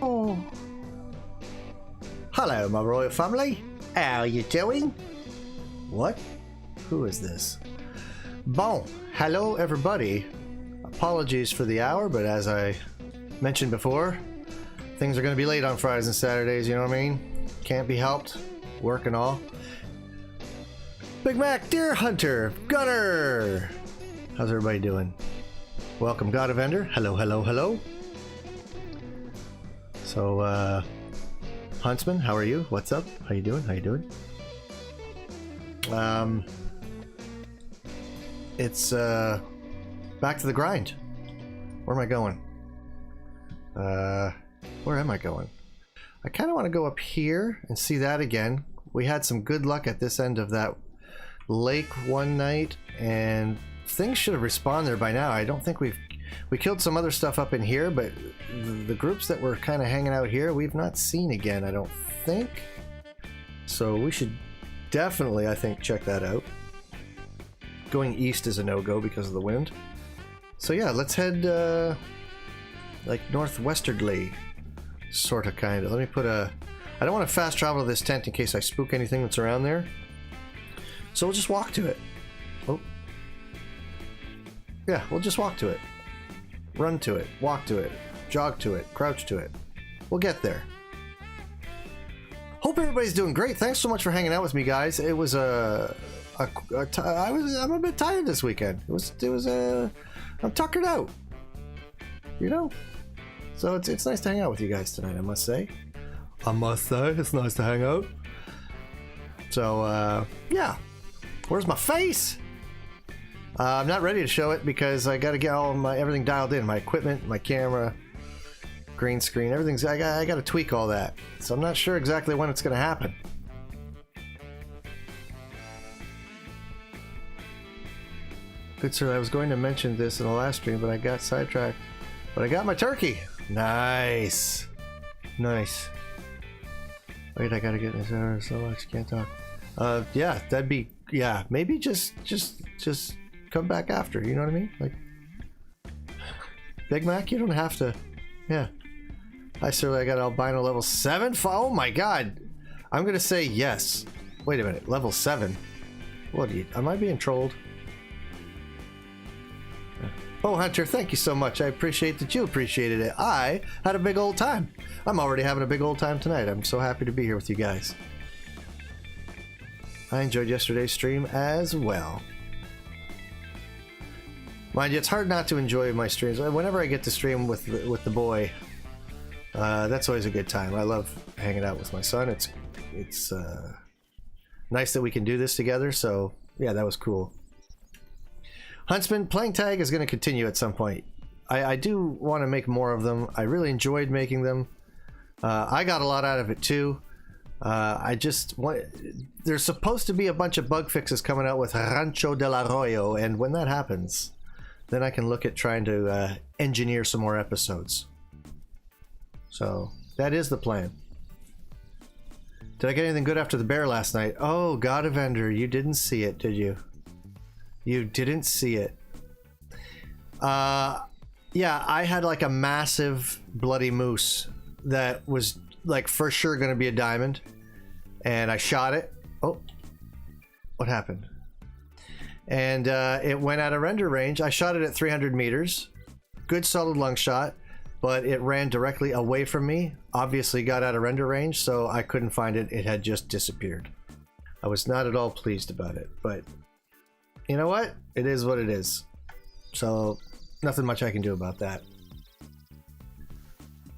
Oh. Hello, my royal family. How are you doing? What? Who is this? Bon, hello everybody. Apologies for the hour, but as I mentioned before, things are going to be late on Fridays and Saturdays, you know what I mean? Can't be helped. Work and all. Big Mac, Deer Hunter, Gunner. How's everybody doing? Welcome, God of Ender. Hello, hello, hello. So, Huntsman, how are you? What's up? How you doing? How you doing? It's back to the grind. Where am I going? Where am I going? I kind of want to go up here and see that again. We had some good luck at this end of that lake one night, and things should have respawned there by now. I don't think we killed some other stuff up in here, but the groups that were kind of hanging out here we've not seen again, I don't think. So we should definitely, I think, check that out. Going east is a no-go because of the wind. So yeah, let's head like northwesterly, sort of, kind of. Let me put a... I don't want to fast travel to this tent in case I spook anything that's around there. So we'll just walk to it. Oh. Yeah, we'll just walk to it. Run to it, walk to it, jog to it, crouch to it. We'll get there. Hope everybody's doing great. Thanks so much for hanging out with me, guys. It was I'm a bit tired this weekend. I'm tuckered out, you know. So it's nice to hang out with you guys tonight, I must say. It's nice to hang out. So yeah, where's my face? I'm not ready to show it because I got to get everything dialed in. My equipment, my camera, green screen, everything's. I got to tweak all that. So I'm not sure exactly when it's going to happen. Good sir, I was going to mention this in the last stream, but I got sidetracked. But I got my turkey. Nice, nice. Wait, I gotta get this error so much. Can't talk. Yeah, that'd be. Yeah, maybe just come back after. You know what I mean? Like, Big Mac, you don't have to. Yeah. I got albino level 7. Oh my god. I'm gonna say yes. Wait a minute, level 7. What are you? Am I being trolled? Oh, Hunter, thank you so much. I appreciate that you appreciated it. I had a big old time. I'm already having a big old time tonight. I'm so happy to be here with you guys. I enjoyed yesterday's stream as well. Mind you, it's hard not to enjoy my streams. Whenever I get to stream with the boy, that's always a good time. I love hanging out with my son. It's nice that we can do this together. So yeah, that was cool. Huntsman, playing tag is going to continue at some point. I do want to make more of them. I really enjoyed making them. I got a lot out of it too. There's supposed to be a bunch of bug fixes coming out with Rancho del Arroyo, and when that happens, then I can look at trying to engineer some more episodes. So that is the plan. Did I get anything good after the bear last night? Oh, God of Ender, you didn't see it, did you? You didn't see it. Yeah, I had like a massive bloody moose that was like for sure going to be a diamond, and I shot it. Oh, what happened? And it went out of render range. I shot it at 300 meters. Good solid lung shot, but it ran directly away from me. Obviously got out of render range, so I couldn't find it. It had just disappeared. I was not at all pleased about it, but you know what? It is what it is. So nothing much I can do about that.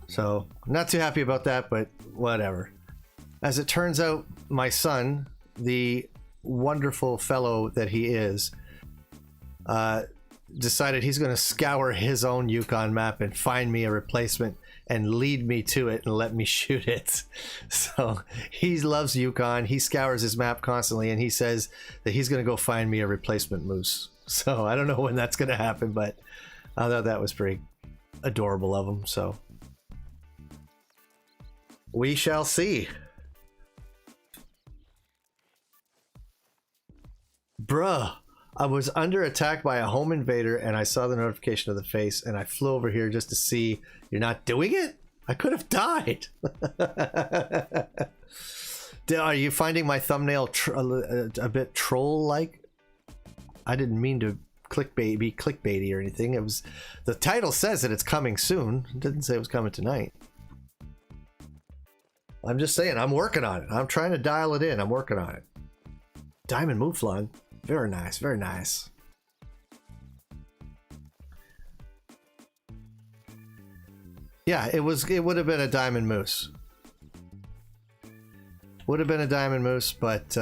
So not too happy about that, but whatever. As it turns out, my son, the wonderful fellow that he is, decided he's going to scour his own Yukon map and find me a replacement and lead me to it and let me shoot it. So he loves Yukon. He scours his map constantly, and he says that he's going to go find me a replacement moose. So I don't know when that's going to happen, but I thought that was pretty adorable of him. So we shall see. Bruh, I was under attack by a home invader, and I saw the notification of the face, and I flew over here just to see. You're not doing it? I could have died. Are you finding my thumbnail a bit troll-like? I didn't mean to be clickbaity or anything. It was, the title says that it's coming soon. It didn't say it was coming tonight. I'm just saying, I'm working on it. I'm trying to dial it in. I'm working on it. Diamond Mouflon. Very nice, very nice. Yeah, it would have been a diamond moose. Would have been a diamond moose, but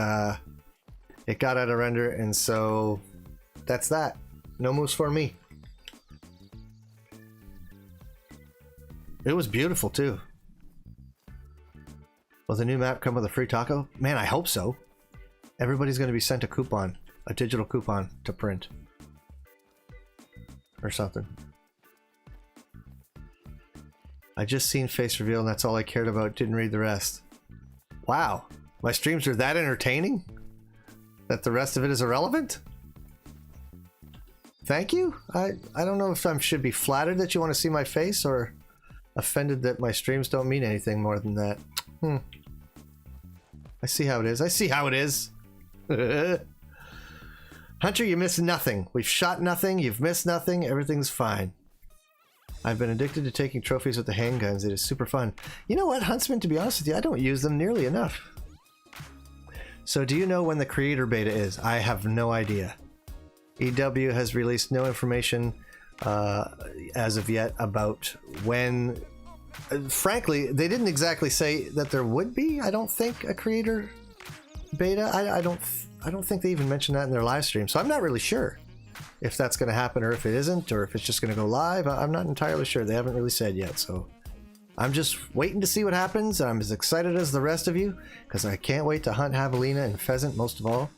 it got out of render, and so that's that. No moose for me. It was beautiful too. Will the new map come with a free taco? Man, I hope so. Everybody's going to be sent a coupon, a digital coupon to print or something. I just seen face reveal and that's all I cared about. Didn't read the rest. Wow, my streams are that entertaining that the rest of it is irrelevant? Thank you. I don't know if I should be flattered that you want to see my face or offended that my streams don't mean anything more than that. I see how it is. I see how it is. Hunter, you missed nothing. We've shot nothing. You've missed nothing. Everything's fine. I've been addicted to taking trophies with the handguns. It is super fun. You know what, Huntsman, to be honest with you, I don't use them nearly enough. So do you know when the creator beta is? I have no idea. EW has released no information as of yet about when. Frankly, they didn't exactly say that there would be, I don't think, a creator beta. I don't think they even mentioned that in their live stream. So I'm not really sure if that's going to happen or if it isn't, or if it's just going to go live. I'm not entirely sure. They haven't really said yet. So I'm just waiting to see what happens. I'm as excited as the rest of you because I can't wait to hunt javelina and pheasant most of all.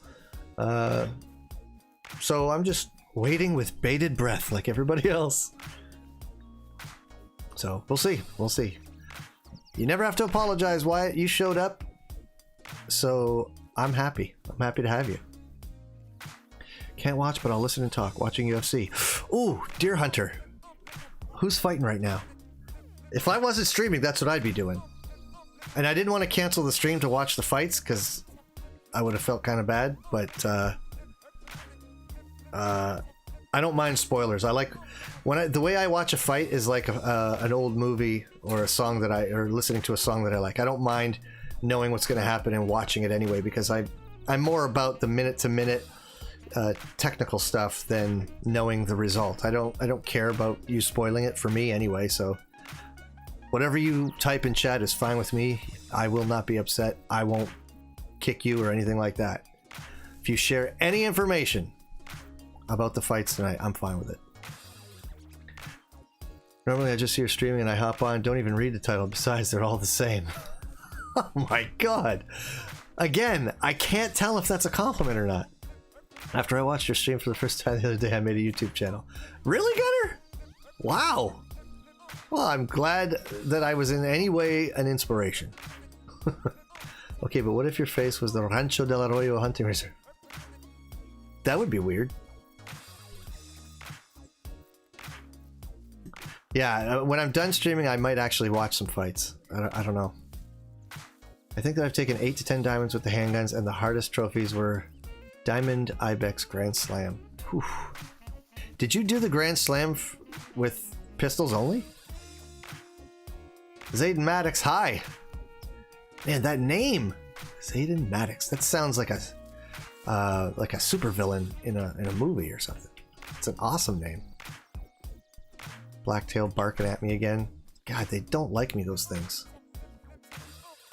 So I'm just waiting with bated breath like everybody else. So we'll see. We'll see. You never have to apologize, Wyatt. You showed up. So I'm happy. I'm happy to have you. Can't watch, but I'll listen and talk. Watching UFC. Ooh, Deer Hunter. Who's fighting right now? If I wasn't streaming, that's what I'd be doing. And I didn't want to cancel the stream to watch the fights because I would have felt kind of bad. But I don't mind spoilers. I like when the way I watch a fight is like an old movie or a song that or listening to a song that I like. I don't mind knowing what's going to happen and watching it anyway because I'm more about the minute to minute technical stuff than knowing the result. I don't care about you spoiling it for me anyway. So whatever you type in chat is fine with me. I will not be upset. I won't kick you or anything like that. If you share any information about the fights tonight, I'm fine with it. Normally I just see your streaming and I hop on, don't even read the title. Besides, they're all the same. Oh my god. Again, I can't tell if that's a compliment or not. After I watched your stream for the first time the other day, I made a YouTube channel. Really, Gunner? Wow. Well, I'm glad that I was in any way an inspiration. Okay, but what if your face was the Rancho del Arroyo hunting reserve? That would be weird. Yeah, when I'm done streaming, I might actually watch some fights. I don't know. I think that I've taken 8 to 10 diamonds with the handguns, and the hardest trophies were Diamond Ibex Grand Slam. Whew. Did you do the Grand Slam with pistols only? Zayden Maddox, hi. Man, that name, Zayden Maddox. That sounds like a supervillain in a movie or something. It's an awesome name. Blacktail barking at me again. God, they don't like me, those things.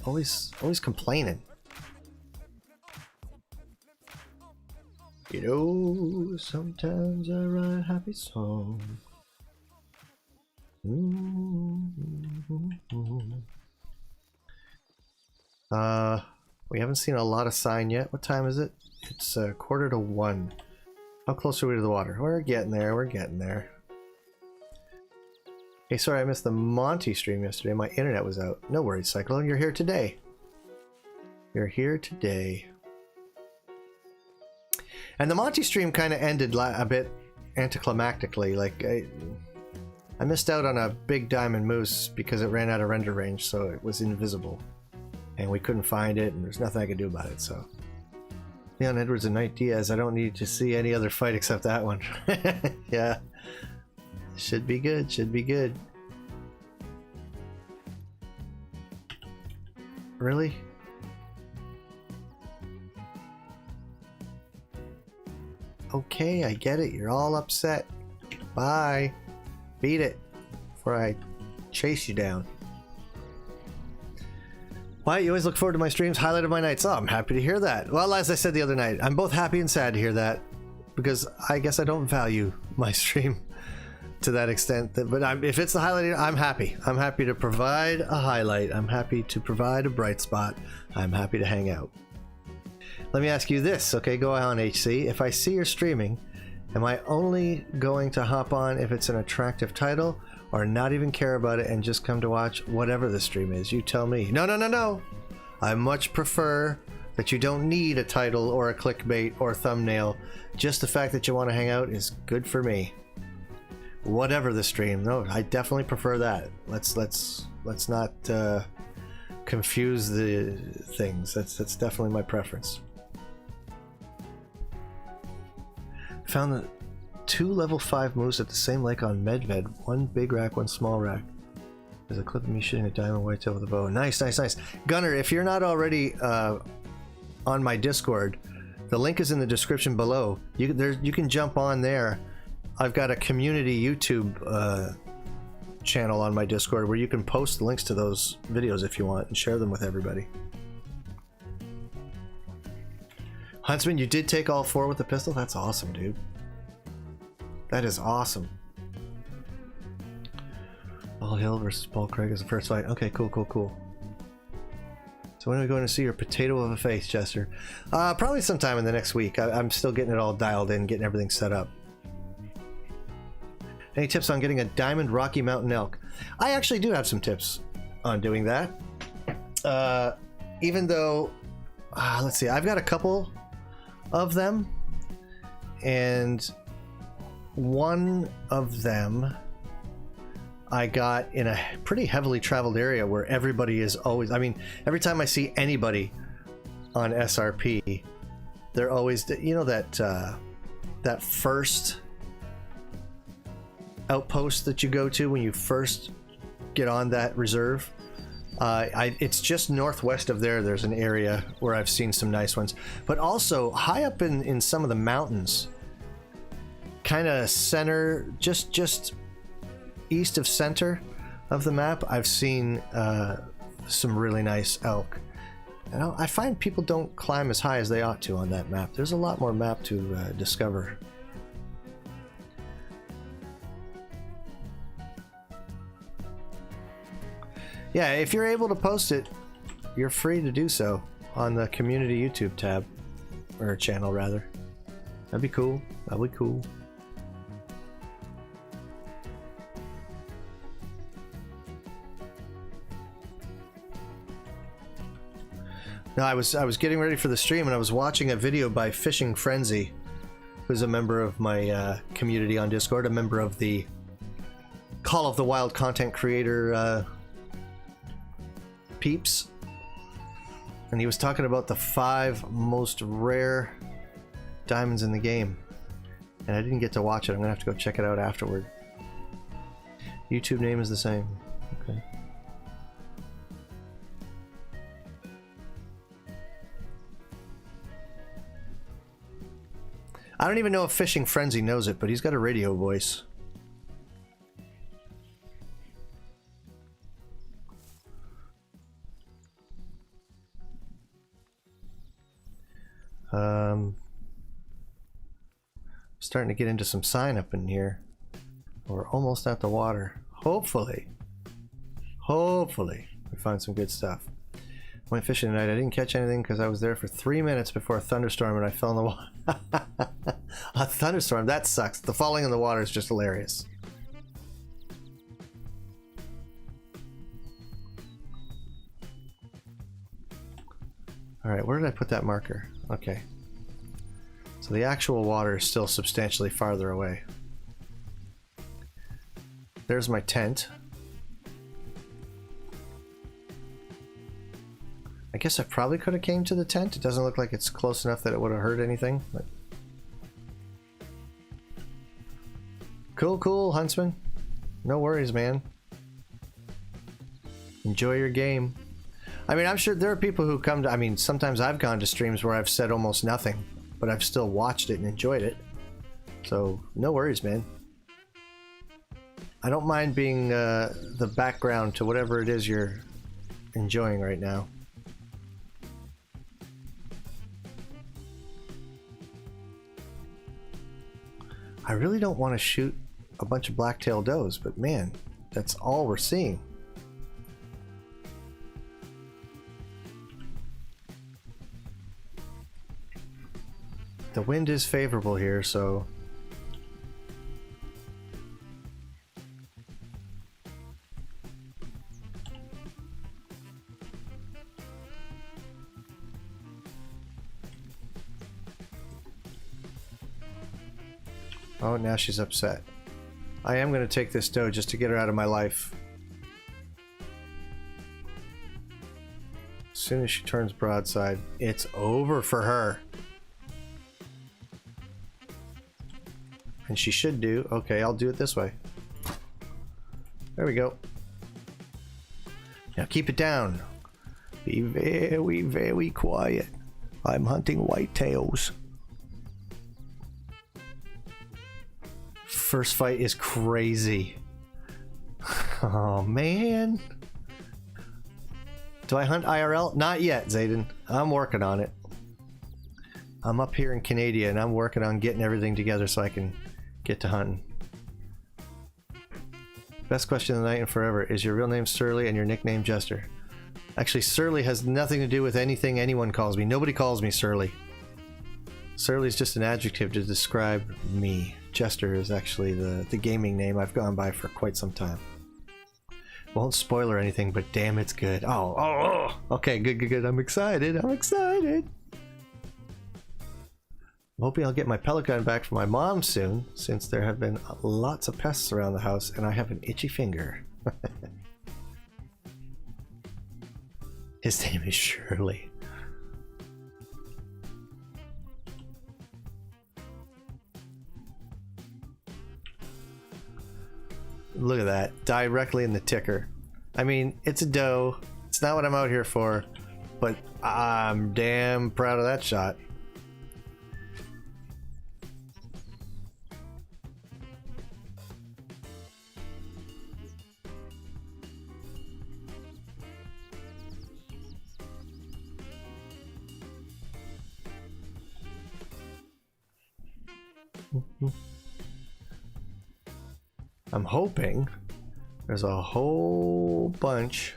Always complaining. You know, sometimes I write a happy song. We haven't seen a lot of sign yet. What time is it? It's 1:45. How close are we to the water? We're getting there. We're getting there. Hey, sorry I missed the Monty stream yesterday. My internet was out. No worries, Cyclone. You're here today. You're here today. And the Monty stream kind of ended a bit anticlimactically. Like, I missed out on a big diamond moose because it ran out of render range, so it was invisible. And we couldn't find it, and there's nothing I could do about it, so. Leon Edwards and Knight Diaz, I don't need to see any other fight except that one. Yeah. Should be good, should be good. Really? Okay, I get it. You're all upset. Bye. Beat it before I chase you down. Why? You always look forward to my streams, highlight of my nights. Oh, I'm happy to hear that. Well, as I said the other night, I'm both happy and sad to hear that, because I guess I don't value my stream to that extent. But if it's the highlight, I'm happy. I'm happy to provide a highlight. I'm happy to provide a bright spot. I'm happy to hang out. Let me ask you this, okay? Go on, HC. If I see you're streaming, am I only going to hop on if it's an attractive title, or not even care about it and just come to watch whatever the stream is? You tell me. No, no, no, no. I much prefer that you don't need a title or a clickbait or a thumbnail. Just the fact that you want to hang out is good for me. Whatever the stream. No, I definitely prefer that. Let's not confuse the things. That's definitely my preference. Found the 2 level 5 moose at the same lake on Medved. One big rack, one small rack. There's a clip of me shooting a diamond whitetail with a bow. Nice, nice, nice. Gunner, if you're not already on my Discord, the link is in the description below. You can jump on there. I've got a community YouTube channel on my Discord where you can post links to those videos if you want and share them with everybody. Huntsman, you did take all 4 with the pistol? That's awesome, dude. That is awesome. Paul Hill versus Paul Craig is the first fight. Okay, cool, cool, cool. So when are we going to see your potato of a face, Jester? Probably sometime in the next week. I'm still getting it all dialed in, getting everything set up. Any tips on getting a diamond Rocky Mountain elk? I actually do have some tips on doing that. Even though, let's see, I've got a couple of them, and one of them I got in a pretty heavily traveled area where everybody is always, I mean, every time I see anybody on SRP, they're always, you know, that first outpost that you go to when you first get on that reserve. It's just northwest of there. There's an area where I've seen some nice ones, but also high up in some of the mountains, kind of center, just east of center of the map, I've seen some really nice elk. And I find people don't climb as high as they ought to on that map. There's a lot more map to discover. Yeah, if you're able to post it, you're free to do so on the community YouTube tab, or channel rather. That'd be cool. That'd be cool. No, I was getting ready for the stream and I was watching a video by Fishing Frenzy, who's a member of my community on Discord, a member of the Call of the Wild content creator peeps, and he was talking about the 5 most rare diamonds in the game, and I didn't get to watch it. I'm gonna have to go check it out afterward. YouTube name is the same. Okay. I don't even know if Fishing Frenzy knows it, but he's got a radio voice. Starting to get into some sign up in here. We're almost at the water. Hopefully we find some good stuff. Went fishing tonight. I didn't catch anything because I was there for 3 minutes before a thunderstorm and I fell in the water. A thunderstorm, that sucks. The falling in the water is just hilarious. Alright, where did I put that marker? Okay. So the actual water is still substantially farther away. There's my tent. I guess I probably could have came to the tent. It doesn't look like it's close enough that it would have hurt anything. But... Cool, cool, Huntsman. No worries, man. Enjoy your game. I mean, I'm sure there are people who come to... I mean, sometimes I've gone to streams where I've said almost nothing, but I've still watched it and enjoyed it. So, no worries, man. I don't mind being the background to whatever it is you're enjoying right now. I really don't want to shoot a bunch of black-tailed does, but man, that's all we're seeing. The wind is favorable here, so... Oh, now she's upset. I am going to take this doe just to get her out of my life. As soon as she turns broadside, it's over for her. And she should do. Okay, I'll do it this way. There we go. Now keep it down. Be very, very quiet. I'm hunting whitetails. First fight is crazy. Oh man. Do I hunt IRL? Not yet, Zayden. I'm working on it. I'm up here in Canada and I'm working on getting everything together so I can get to hunting. Best question of the night and forever. Is your real name Surly and your nickname Jester? Actually, Surly has nothing to do with anything anyone calls me. Nobody calls me Surly. Surly is just an adjective to describe me. Jester is actually the gaming name I've gone by for quite some time. Won't spoil or anything, but damn, it's good. Oh. Okay, good. I'm excited. I'm hoping I'll get my pellet gun back from my mom soon, since there have been lots of pests around the house and I have an itchy finger. His name is Shirley. Look at that, directly in the ticker. I mean, it's a doe. It's not what I'm out here for, but I'm damn proud of that shot. I'm hoping there's a whole bunch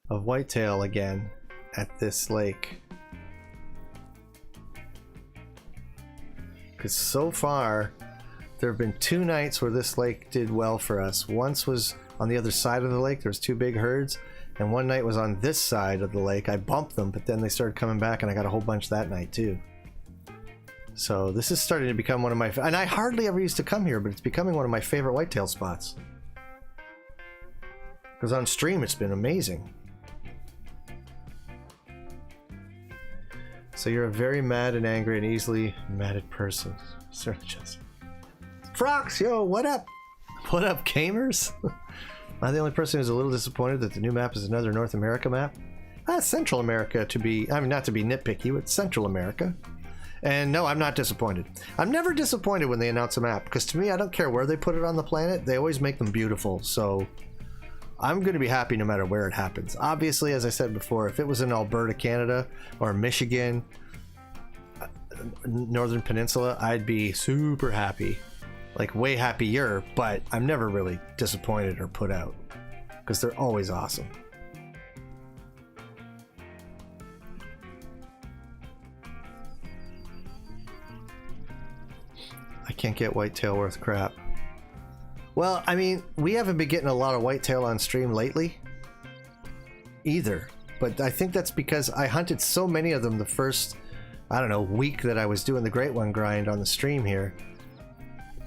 of whitetail again at this lake. Because so far, there have been 2 nights where this lake did well for us. Once was on the other side of the lake, there was 2 big herds, and one night was on this side of the lake. I bumped them, but then they started coming back and I got a whole bunch that night too. So this is starting to become one of my... And I hardly ever used to come here, but it's becoming one of my favorite whitetail spots. Because on stream, it's been amazing. So you're a very mad and angry and easily madded person. Sir, just... Frox, yo, what up? What up, gamers? Am I the only person who's a little disappointed that the new map is another North America map? Central America to be... I mean, not to be nitpicky, but Central America. And no, I'm not disappointed. I'm never disappointed when they announce a map, because to me, I don't care where they put it on the planet. They always make them beautiful, so I'm going to be happy no matter where it happens. Obviously, as I said before, if it was in Alberta, Canada, or Michigan, Northern Peninsula, I'd be super happy. Like, way happier, but I'm never really disappointed or put out, because they're always awesome. I can't get whitetail worth crap. Well, I mean, we haven't been getting a lot of whitetail on stream lately either, but I think that's because I hunted so many of them the first, I don't know, week that I was doing the Great One grind on the stream here,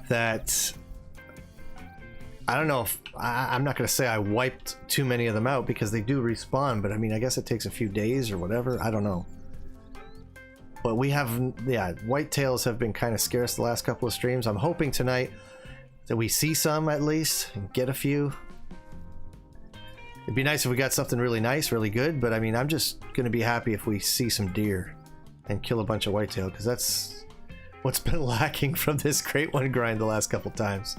that I don't know if I'm not going to say I wiped too many of them out because they do respawn, but I mean, I guess it takes a few days or whatever. I don't know. But we have, yeah, whitetails have been kind of scarce the last couple of streams. I'm hoping tonight that we see some at least and get a few. It'd be nice if we got something really nice, really good, but I mean, I'm just going to be happy if we see some deer and kill a bunch of whitetail, because that's what's been lacking from this Great One grind the last couple times.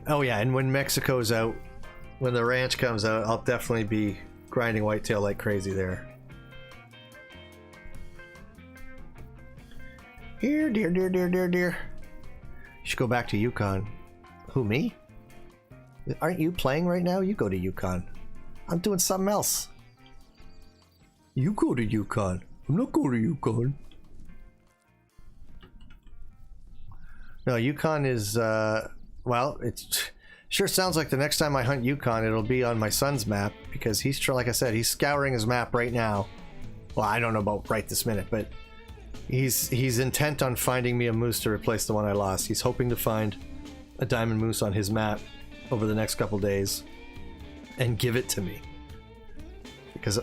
Oh yeah, and when Mexico's out, when the ranch comes out, I'll definitely be grinding whitetail like crazy there. Here, deer, deer, deer, deer, deer. You should go back to Yukon. Who, me? Aren't you playing right now? You go to Yukon. I'm doing something else. You go to Yukon. I'm not going to Yukon. No, Yukon is, well, it sure sounds like the next time I hunt Yukon, it'll be on my son's map, because he's, like I said, he's scouring his map right now. Well, I don't know about right this minute, but he's intent on finding me a moose to replace the one I lost. He's hoping to find a diamond moose on his map over the next couple days and give it to me. Because,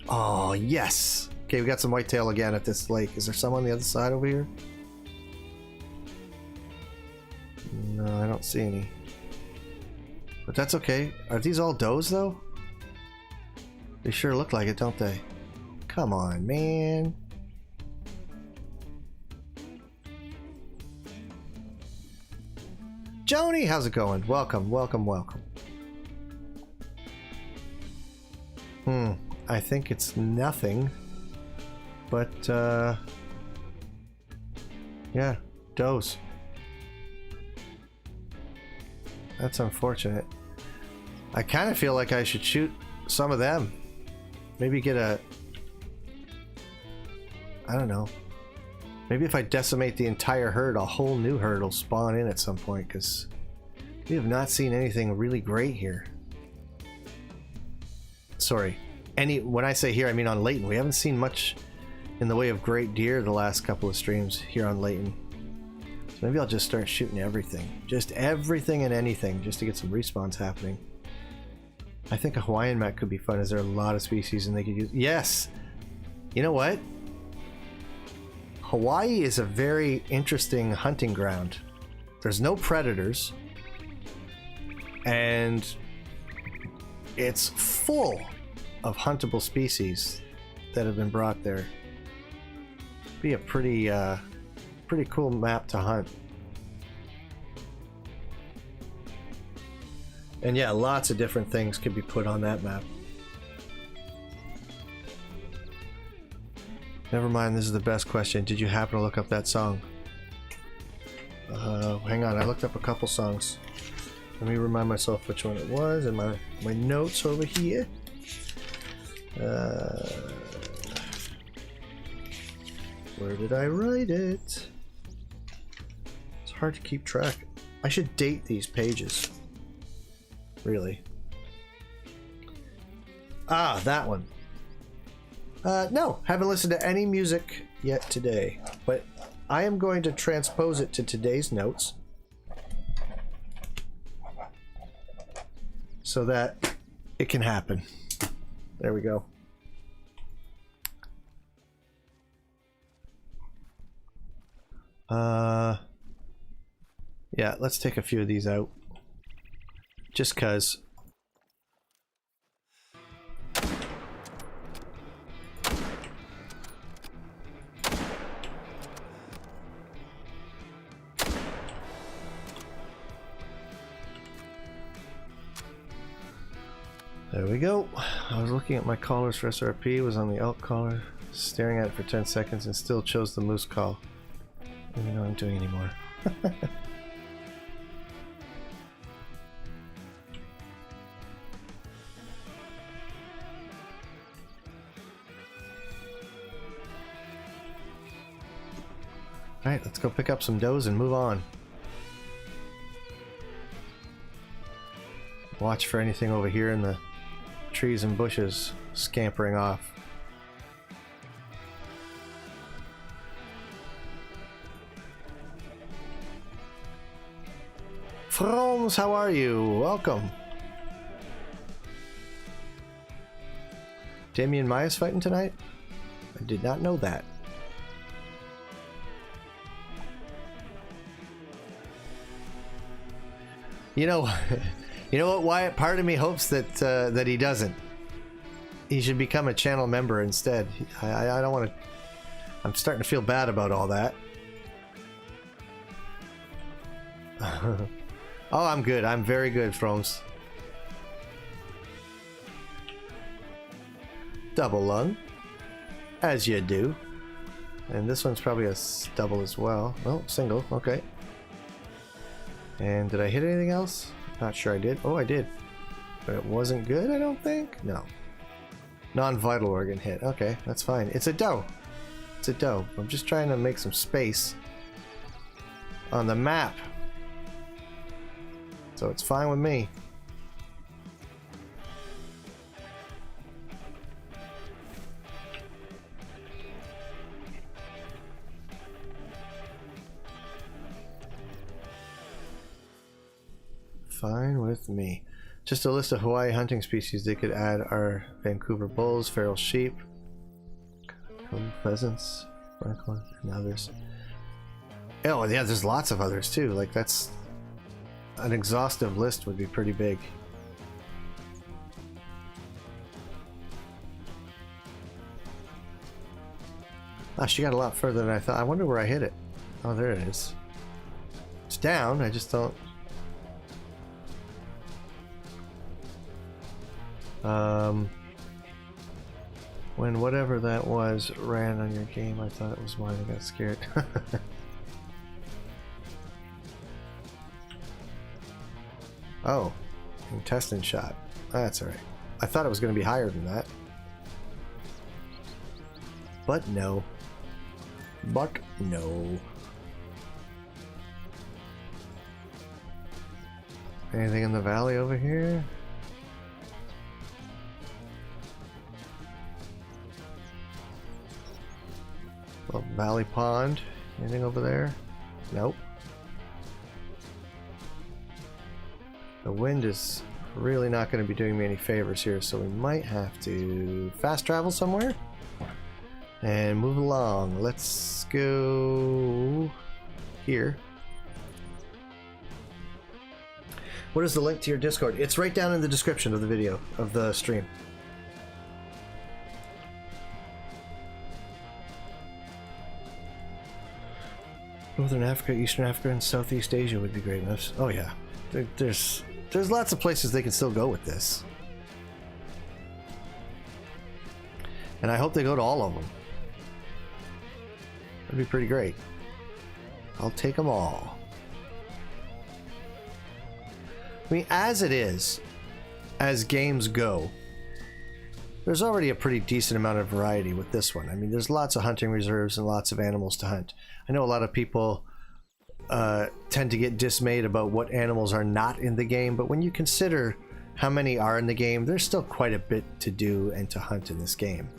oh, yes. Okay, we got some whitetail again at this lake. Is there some on the other side over here? No, I don't see any. But that's okay. Are these all does, though? They sure look like it, don't they? Come on, man. Joni, how's it going? Welcome, welcome, welcome. I think it's nothing. But, yeah, does. That's unfortunate. I kind of feel like I should shoot some of them. Maybe get a... I don't know. Maybe if I decimate the entire herd, a whole new herd will spawn in at some point, because we have not seen anything really great here. Sorry. When I say here, I mean on Layton. We haven't seen much in the way of great deer the last couple of streams here on Layton. So maybe I'll just start shooting everything. Just everything and anything, just to get some respawns happening. I think a Hawaiian map could be fun. Is there a lot of species and they could use... Yes! You know what? Hawaii is a very interesting hunting ground. There's no predators. And it's full of huntable species that have been brought there. Be a pretty cool map to hunt. And yeah, lots of different things could be put on that map. Never mind, this is the best question. Did you happen to look up that song? Hang on, I looked up a couple songs. Let me remind myself which one it was in my notes over here. Where did I write it? It's hard to keep track. I should date these pages. Really. Ah, that one. No, haven't listened to any music yet today, but I am going to transpose it to today's notes so that it can happen. There we go. Yeah, let's take a few of these out. Just 'cause. There we go. I was looking at my collars for SRP, was on the elk collar, staring at it for 10 seconds and still chose the moose call. I don't even know what I'm doing anymore. Alright, let's go pick up some does and move on. Watch for anything over here in the trees and bushes scampering off. Froms, how are you? Welcome. Damien Maya's fighting tonight? I did not know that. You know, you know what, Wyatt? Part of me hopes that that he doesn't. He should become a channel member instead. I don't want to. I'm starting to feel bad about all that. Oh, I'm good. I'm very good, Froms. Double lung, as you do. And this one's probably a double as well. Oh, single. Okay. And did I hit anything else? Not sure I did. Oh, I did. But it wasn't good, I don't think? No. Non-vital organ hit. Okay, that's fine. It's a doe. It's a doe. I'm just trying to make some space on the map. So it's fine with me. Fine with me. Just a list of Hawaii hunting species they could add are Vancouver bulls, feral sheep, pheasants, francolin, and others. Oh yeah, there's lots of others too. Like, that's an exhaustive list would be pretty big. Ah, she got a lot further than I thought. I wonder where I hit it. Oh, there it is. It's down. I just don't. When whatever that was ran on your game, I thought it was mine. I got scared. Oh, intestine shot. That's alright. I thought it was going to be higher than that. But no. But no. Anything in the valley over here? Well, Valley Pond. Anything over there? Nope. The wind is really not going to be doing me any favors here, so we might have to fast travel somewhere and move along. Let's go here. What is the link to your Discord? It's right down in the description of the video, of the stream. Northern Africa, Eastern Africa, and Southeast Asia would be great enough. Oh yeah, there's lots of places they can still go with this, and I hope they go to all of them. That'd be pretty great. I'll take them all. I mean, as it is, as games go, there's already a pretty decent amount of variety with this one. I mean, there's lots of hunting reserves and lots of animals to hunt. I know a lot of people tend to get dismayed about what animals are not in the game, but when you consider how many are in the game, there's still quite a bit to do and to hunt in this game.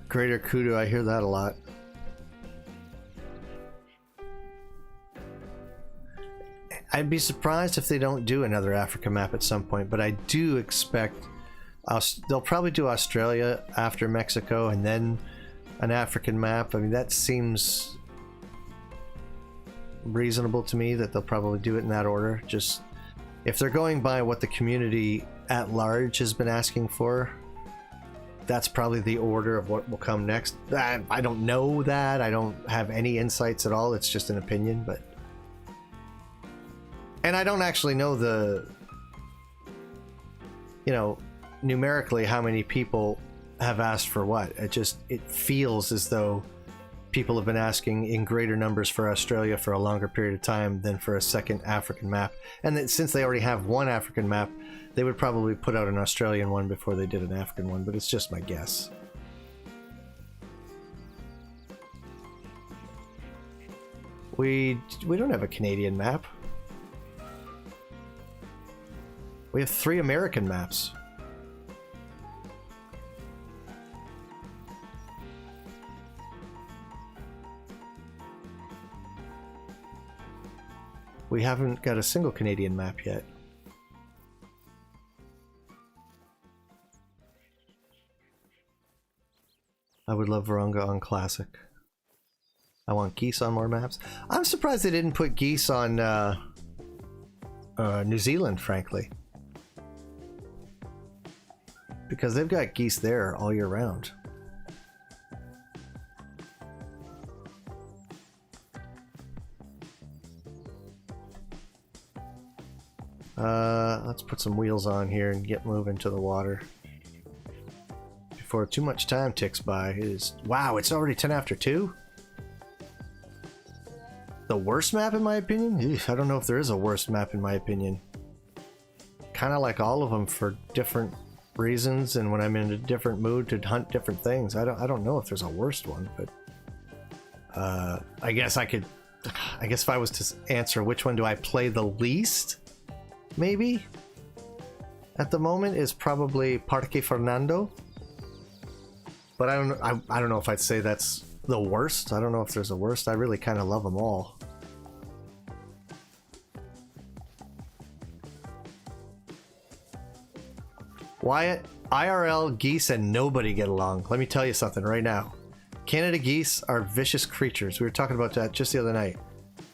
Greater Kudu, I hear that a lot. I'd be surprised if they don't do another Africa map at some point, but I do expect they'll probably do Australia after Mexico and then an African map. I mean, that seems reasonable to me that they'll probably do it in that order. Just if they're going by what the community at large has been asking for, that's probably the order of what will come next. I don't know that. I don't have any insights at all. It's just an opinion, but... And I don't actually know the... You know, numerically how many people have asked for what. It feels as though people have been asking in greater numbers for Australia for a longer period of time than for a second African map. And that since they already have one African map, they would probably put out an Australian one before they did an African one, but it's just my guess. We don't have a Canadian map. We have 3 American maps. We haven't got a single Canadian map yet. I would love Virunga on Classic. I want geese on more maps. I'm surprised they didn't put geese on New Zealand, frankly. Because they've got geese there all year round. Let's put some wheels on here and get moving to the water before too much time ticks by. It is, wow, it's already 10 after 2? The worst map in my opinion? Eesh, I don't know if there is a worst map in my opinion. Kind of like all of them for different reasons, and when I'm in a different mood to hunt different things. I don't know if there's a worst one, but I guess if I was to answer which one do I play the least, maybe at the moment is probably Parque Fernando. But I don't know if I'd say that's the worst. I don't know if there's a worst. I really kind of love them all. Wyatt, IRL, geese, and nobody get along. Let me tell you something right now. Canada geese are vicious creatures. We were talking about that just the other night.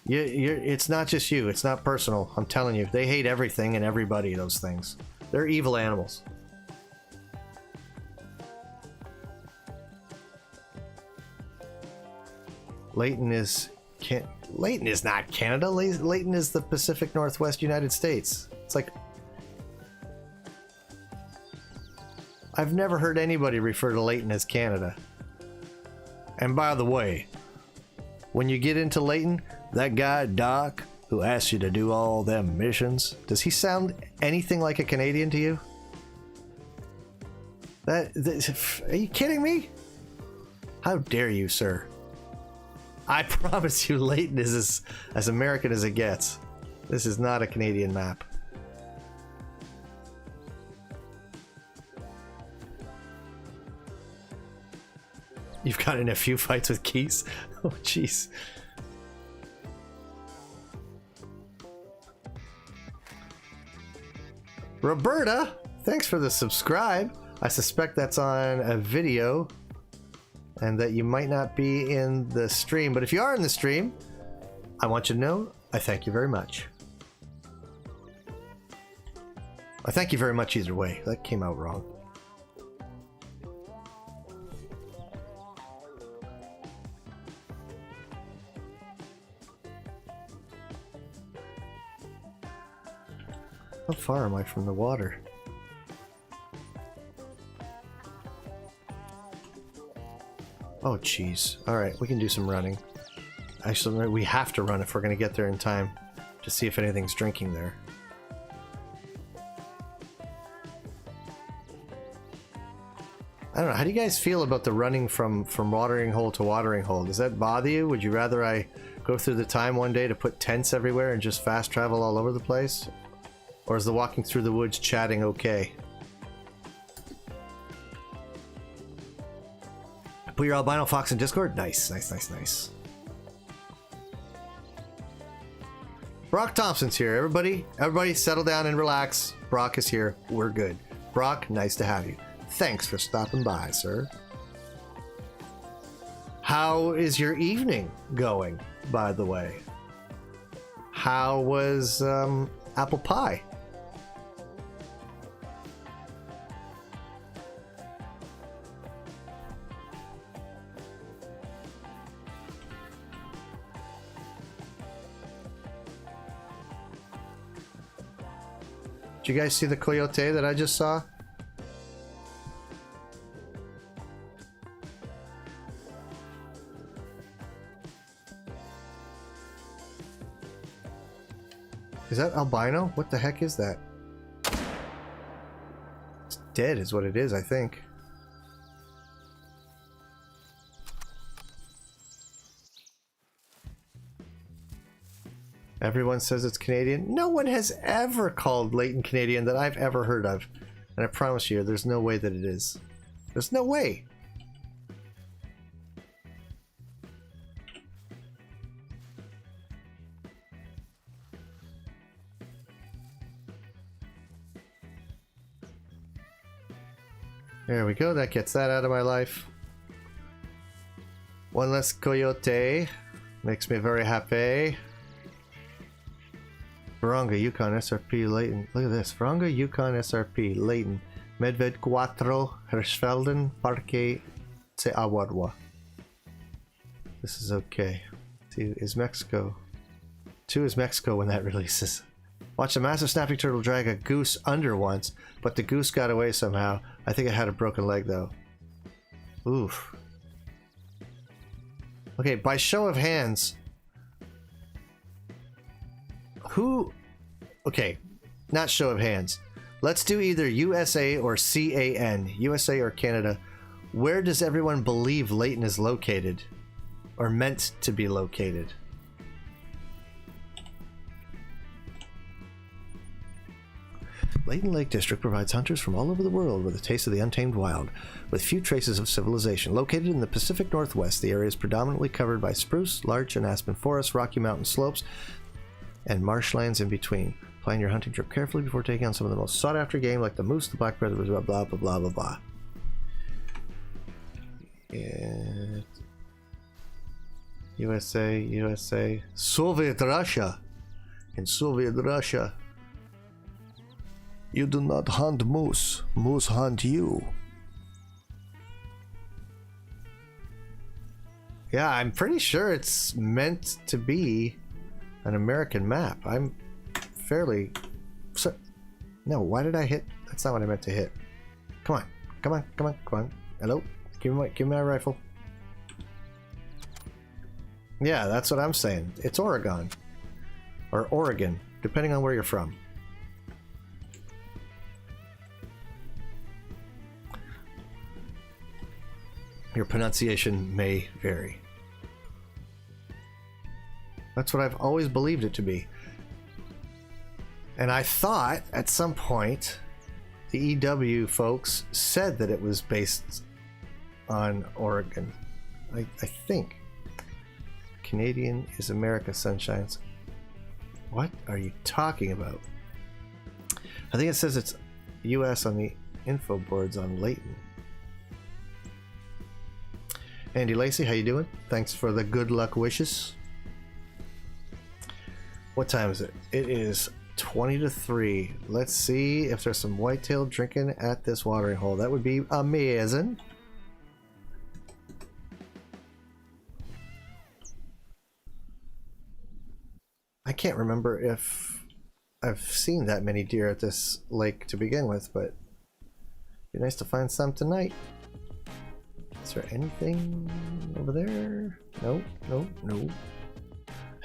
It's not just you. It's not personal. I'm telling you. They hate everything and everybody, those things. They're evil animals. Leighton is not Canada. Leighton is the Pacific Northwest United States. It's like, I've never heard anybody refer to Leighton as Canada. And by the way, when you get into Leighton, that guy Doc who asked you to do all them missions, does he sound anything like a Canadian to you? Are you kidding me? How dare you, sir? I promise you Leighton is as American as it gets. This is not a Canadian map. You've gotten in a few fights with geese? Oh, jeez. Roberta, thanks for the subscribe. I suspect that's on a video and that you might not be in the stream, but if you are in the stream, I want you to know I thank you very much. I thank you very much either way. That came out wrong. How far am I from the water? Oh, jeez. Alright, we can do some running. Actually, we have to run if we're going to get there in time to see if anything's drinking there. I don't know. How do you guys feel about the running from watering hole to watering hole? Does that bother you? Would you rather I go through the time one day to put tents everywhere and just fast travel all over the place? Or is the walking through the woods chatting okay? Put your albino fox in Discord? Nice, nice, nice, nice. Brock Thompson's here. Everybody settle down and relax. Brock is here. We're good. Brock, nice to have you. Thanks for stopping by, sir. How is your evening going, by the way? How was apple pie? Did you guys see the coyote that I just saw? Is that albino? What the heck is that? It's dead is what it is, I think. Everyone says it's Canadian. No one has ever called Leighton Canadian that I've ever heard of. And I promise you, there's no way that it is. There's no way. There we go. That gets that out of my life. One less coyote. Makes me very happy. Varanga, Yukon, SRP, Leighton. Look at this. Varanga, Yukon, SRP, Leighton. Medved, Cuatro, Hirschfelden, Parque, Awadwa. This is okay. See, is Mexico. 2 is Mexico when that releases. Watch a massive snapping turtle drag a goose under once, but the goose got away somehow. I think it had a broken leg though. Oof. Okay, by show of hands. Who... Okay, not show of hands. Let's do either USA or CAN. USA or Canada. Where does everyone believe Leighton is located? Or meant to be located? Leighton Lake District provides hunters from all over the world with a taste of the untamed wild, with few traces of civilization. Located in the Pacific Northwest, the area is predominantly covered by spruce, larch, and aspen forests, rocky mountain slopes, and marshlands in between. Plan your hunting trip carefully before taking on some of the most sought-after game like the moose, the black bear, blah blah blah blah blah blah. USA, Soviet Russia. In Soviet Russia, you do not hunt moose. Moose hunt you. Yeah, I'm pretty sure it's meant to be an American map. I'm fairly... No, why did I hit? That's not what I meant to hit. Come on. Come on. Come on. Come on. Hello? Give me my rifle. Yeah, that's what I'm saying. It's Oregon. Or Oregon, depending on where you're from. Your pronunciation may vary. That's what I've always believed it to be. And I thought at some point the EW folks said that it was based on Oregon. I think. Canadian is America, sunshines. What are you talking about? I think it says it's US on the info boards on Leighton. Andy Lacey, how you doing? Thanks for the good luck wishes. What time is it? It is 20 to 3. Let's see if there's some whitetail drinking at this watering hole. That would be amazing. I can't remember if I've seen that many deer at this lake to begin with, but it'd be nice to find some tonight. Is there anything over there? No, no, no.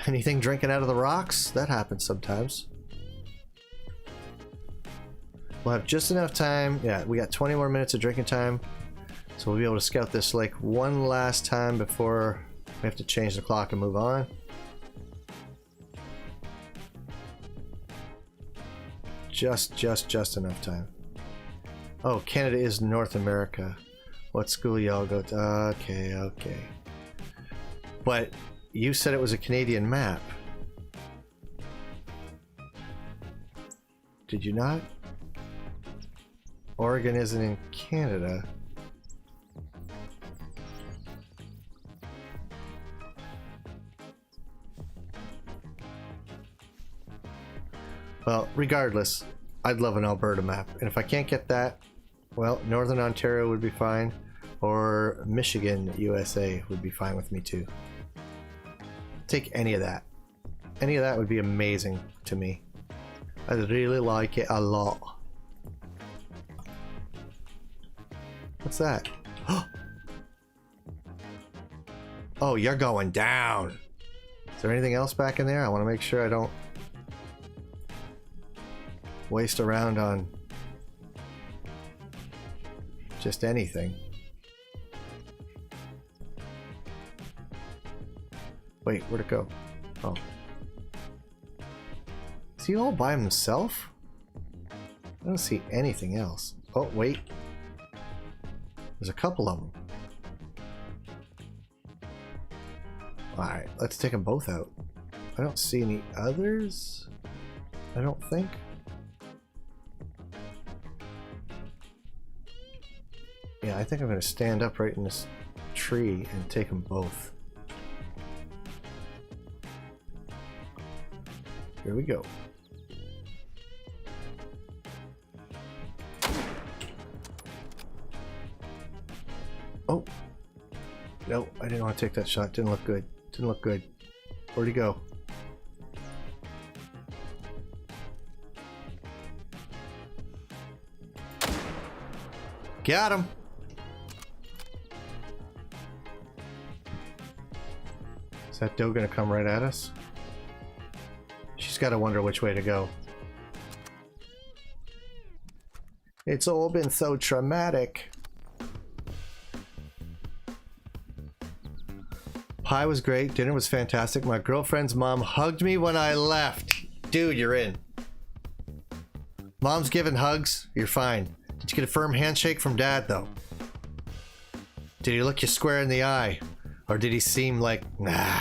Anything drinking out of the rocks? That happens sometimes. We'll have just enough time. Yeah, we got 20 more minutes of drinking time. So we'll be able to scout this lake one last time before we have to change the clock and move on. Just enough time. Oh, Canada is North America. What school y'all go to? Okay, okay. But you said it was a Canadian map. Did you not? Oregon isn't in Canada. Well, regardless, I'd love an Alberta map. And if I can't get that, well, Northern Ontario would be fine. Or Michigan, USA would be fine with me too. Take any of that. Any of that would be amazing to me. I'd really like it a lot. What's that? Oh, you're going down. Is there anything else back in there? I want to make sure I don't waste around on just anything. Wait, where'd it go? Oh. Is he all by himself? I don't see anything else. Oh, wait. There's a couple of them. Alright, let's take them both out. I don't see any others. I don't think. Yeah, I think I'm going to stand up right in this tree and take them both. Here we go. Oh! No, I didn't want to take that shot. Didn't look good. Didn't look good. Where'd he go? Got him! Is that doe gonna come right at us? She's gotta wonder which way to go. It's all been so traumatic. Pie was great. Dinner was fantastic. My girlfriend's mom hugged me when I left. Dude, you're in. Mom's giving hugs. You're fine. Did you get a firm handshake from Dad, though? Did he look you square in the eye? Or did he seem like, nah,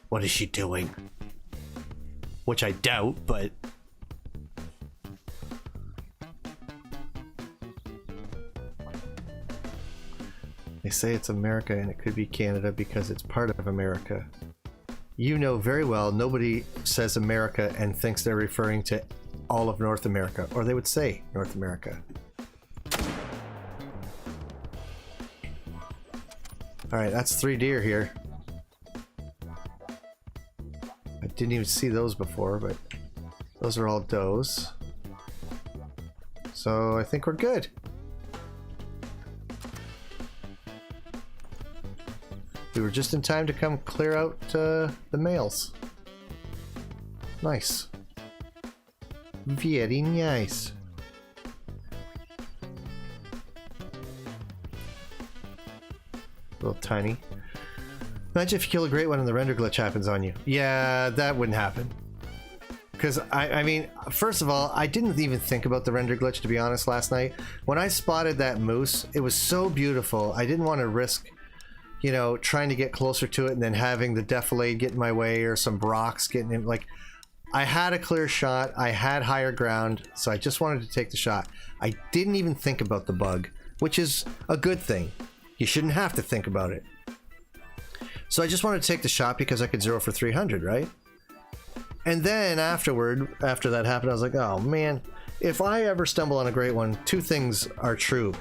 what is she doing? Which I doubt, but... They say it's America and it could be Canada because it's part of America. You know very well nobody says America and thinks they're referring to all of North America, or they would say North America. Alright, that's 3 deer here. I didn't even see those before, but those are all does. So I think we're good. We were just in time to come clear out the males. Nice. Very nice. A little tiny. Imagine if you kill a great one and the render glitch happens on you. Yeah, that wouldn't happen. Because, I mean, first of all, I didn't even think about the render glitch, to be honest, last night. When I spotted that moose, it was so beautiful. I didn't want to risk, you know, trying to get closer to it and then having the defilade get in my way or some rocks getting in. Like, I had a clear shot. I had higher ground, so I just wanted to take the shot. I didn't even think about the bug, which is a good thing. You shouldn't have to think about it. So I just wanted to take the shot because I could 0 for 300, right? And then afterward, after that happened, I was like, oh man, if I ever stumble on a great one, 2 things are true.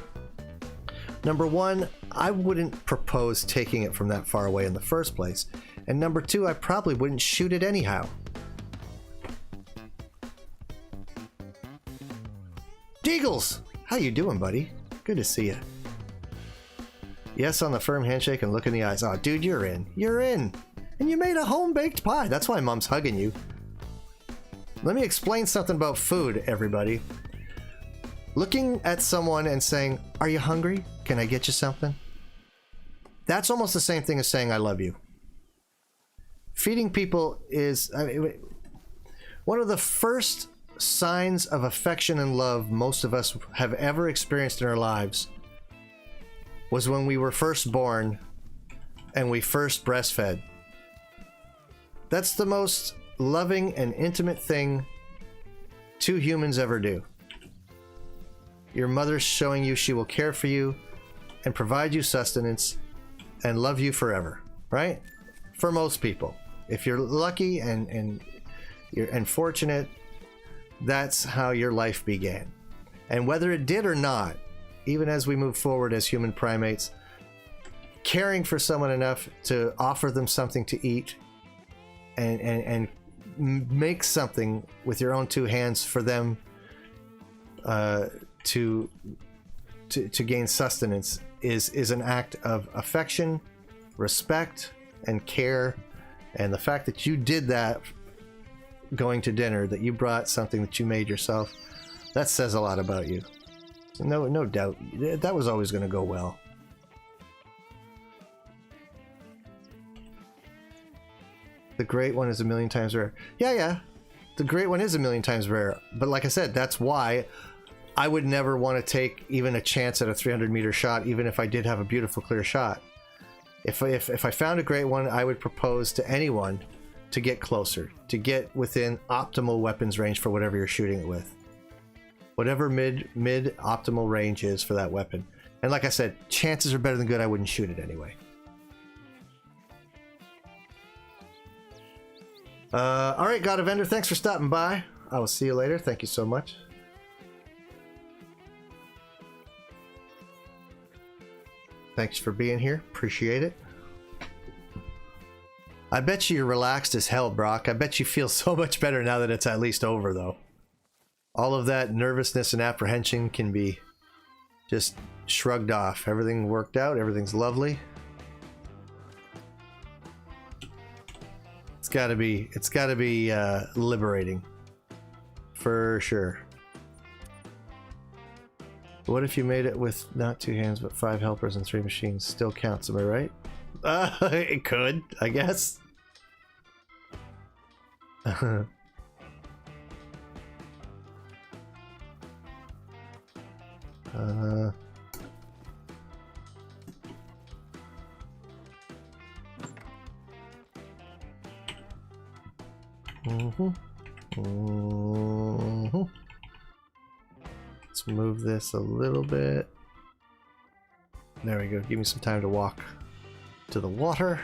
Number 1, I wouldn't propose taking it from that far away in the first place. And number 2, I probably wouldn't shoot it anyhow. Deagles! How you doing, buddy? Good to see you. Yes on the firm handshake and look in the eyes. Oh, dude, you're in. You're in. And you made a home-baked pie. That's why Mom's hugging you. Let me explain something about food, everybody. Looking at someone and saying, are you hungry? Can I get you something? That's almost the same thing as saying I love you. Feeding people is one of the first signs of affection and love most of us have ever experienced in our lives was when we were first born and we first breastfed. That's the most loving and intimate thing 2 humans ever do. Your mother's showing you she will care for you and provide you sustenance and love you forever, right? For most people. If you're lucky and fortunate, that's how your life began. And whether it did or not, even as we move forward as human primates, caring for someone enough to offer them something to eat and make something with your own 2 hands for them to gain sustenance is an act of affection, respect, and care. And the fact that you did that going to dinner, that you brought something that you made yourself, that says a lot about you. No doubt. That was always going to go well. The great one is a million times rare. Yeah. The great one is a million times rare. But like I said, that's why I would never want to take even a chance at a 300-meter shot, even if I did have a beautiful, clear shot. If I found a great one, I would propose to anyone to get closer, to get within optimal weapons range for whatever you're shooting it with. Whatever mid optimal range is for that weapon. And like I said, chances are better than good. I wouldn't shoot it anyway. All right, God of Ender, thanks for stopping by. I will see you later. Thank you so much. Thanks for being here. Appreciate it. I bet you're relaxed as hell, Brock. I bet you feel so much better now that it's at least over, though. All of that nervousness and apprehension can be just shrugged off. Everything worked out. Everything's lovely. It's gotta be liberating. For sure. What if you made it with not 2 hands but 5 helpers and 3 machines? Still counts, am I right? It could, I guess. Let's move this a little bit. There we go. Give me some time to walk to the water.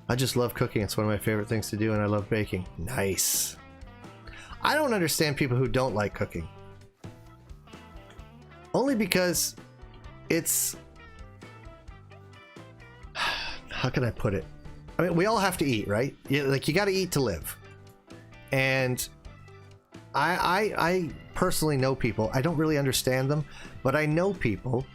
I just love cooking. It's one of my favorite things to do, and I love baking. Nice. I don't understand people who don't like cooking. Only because it's... How can I put it? I mean, we all have to eat, right? You got to eat to live. And I personally know people. I don't really understand them, but I know people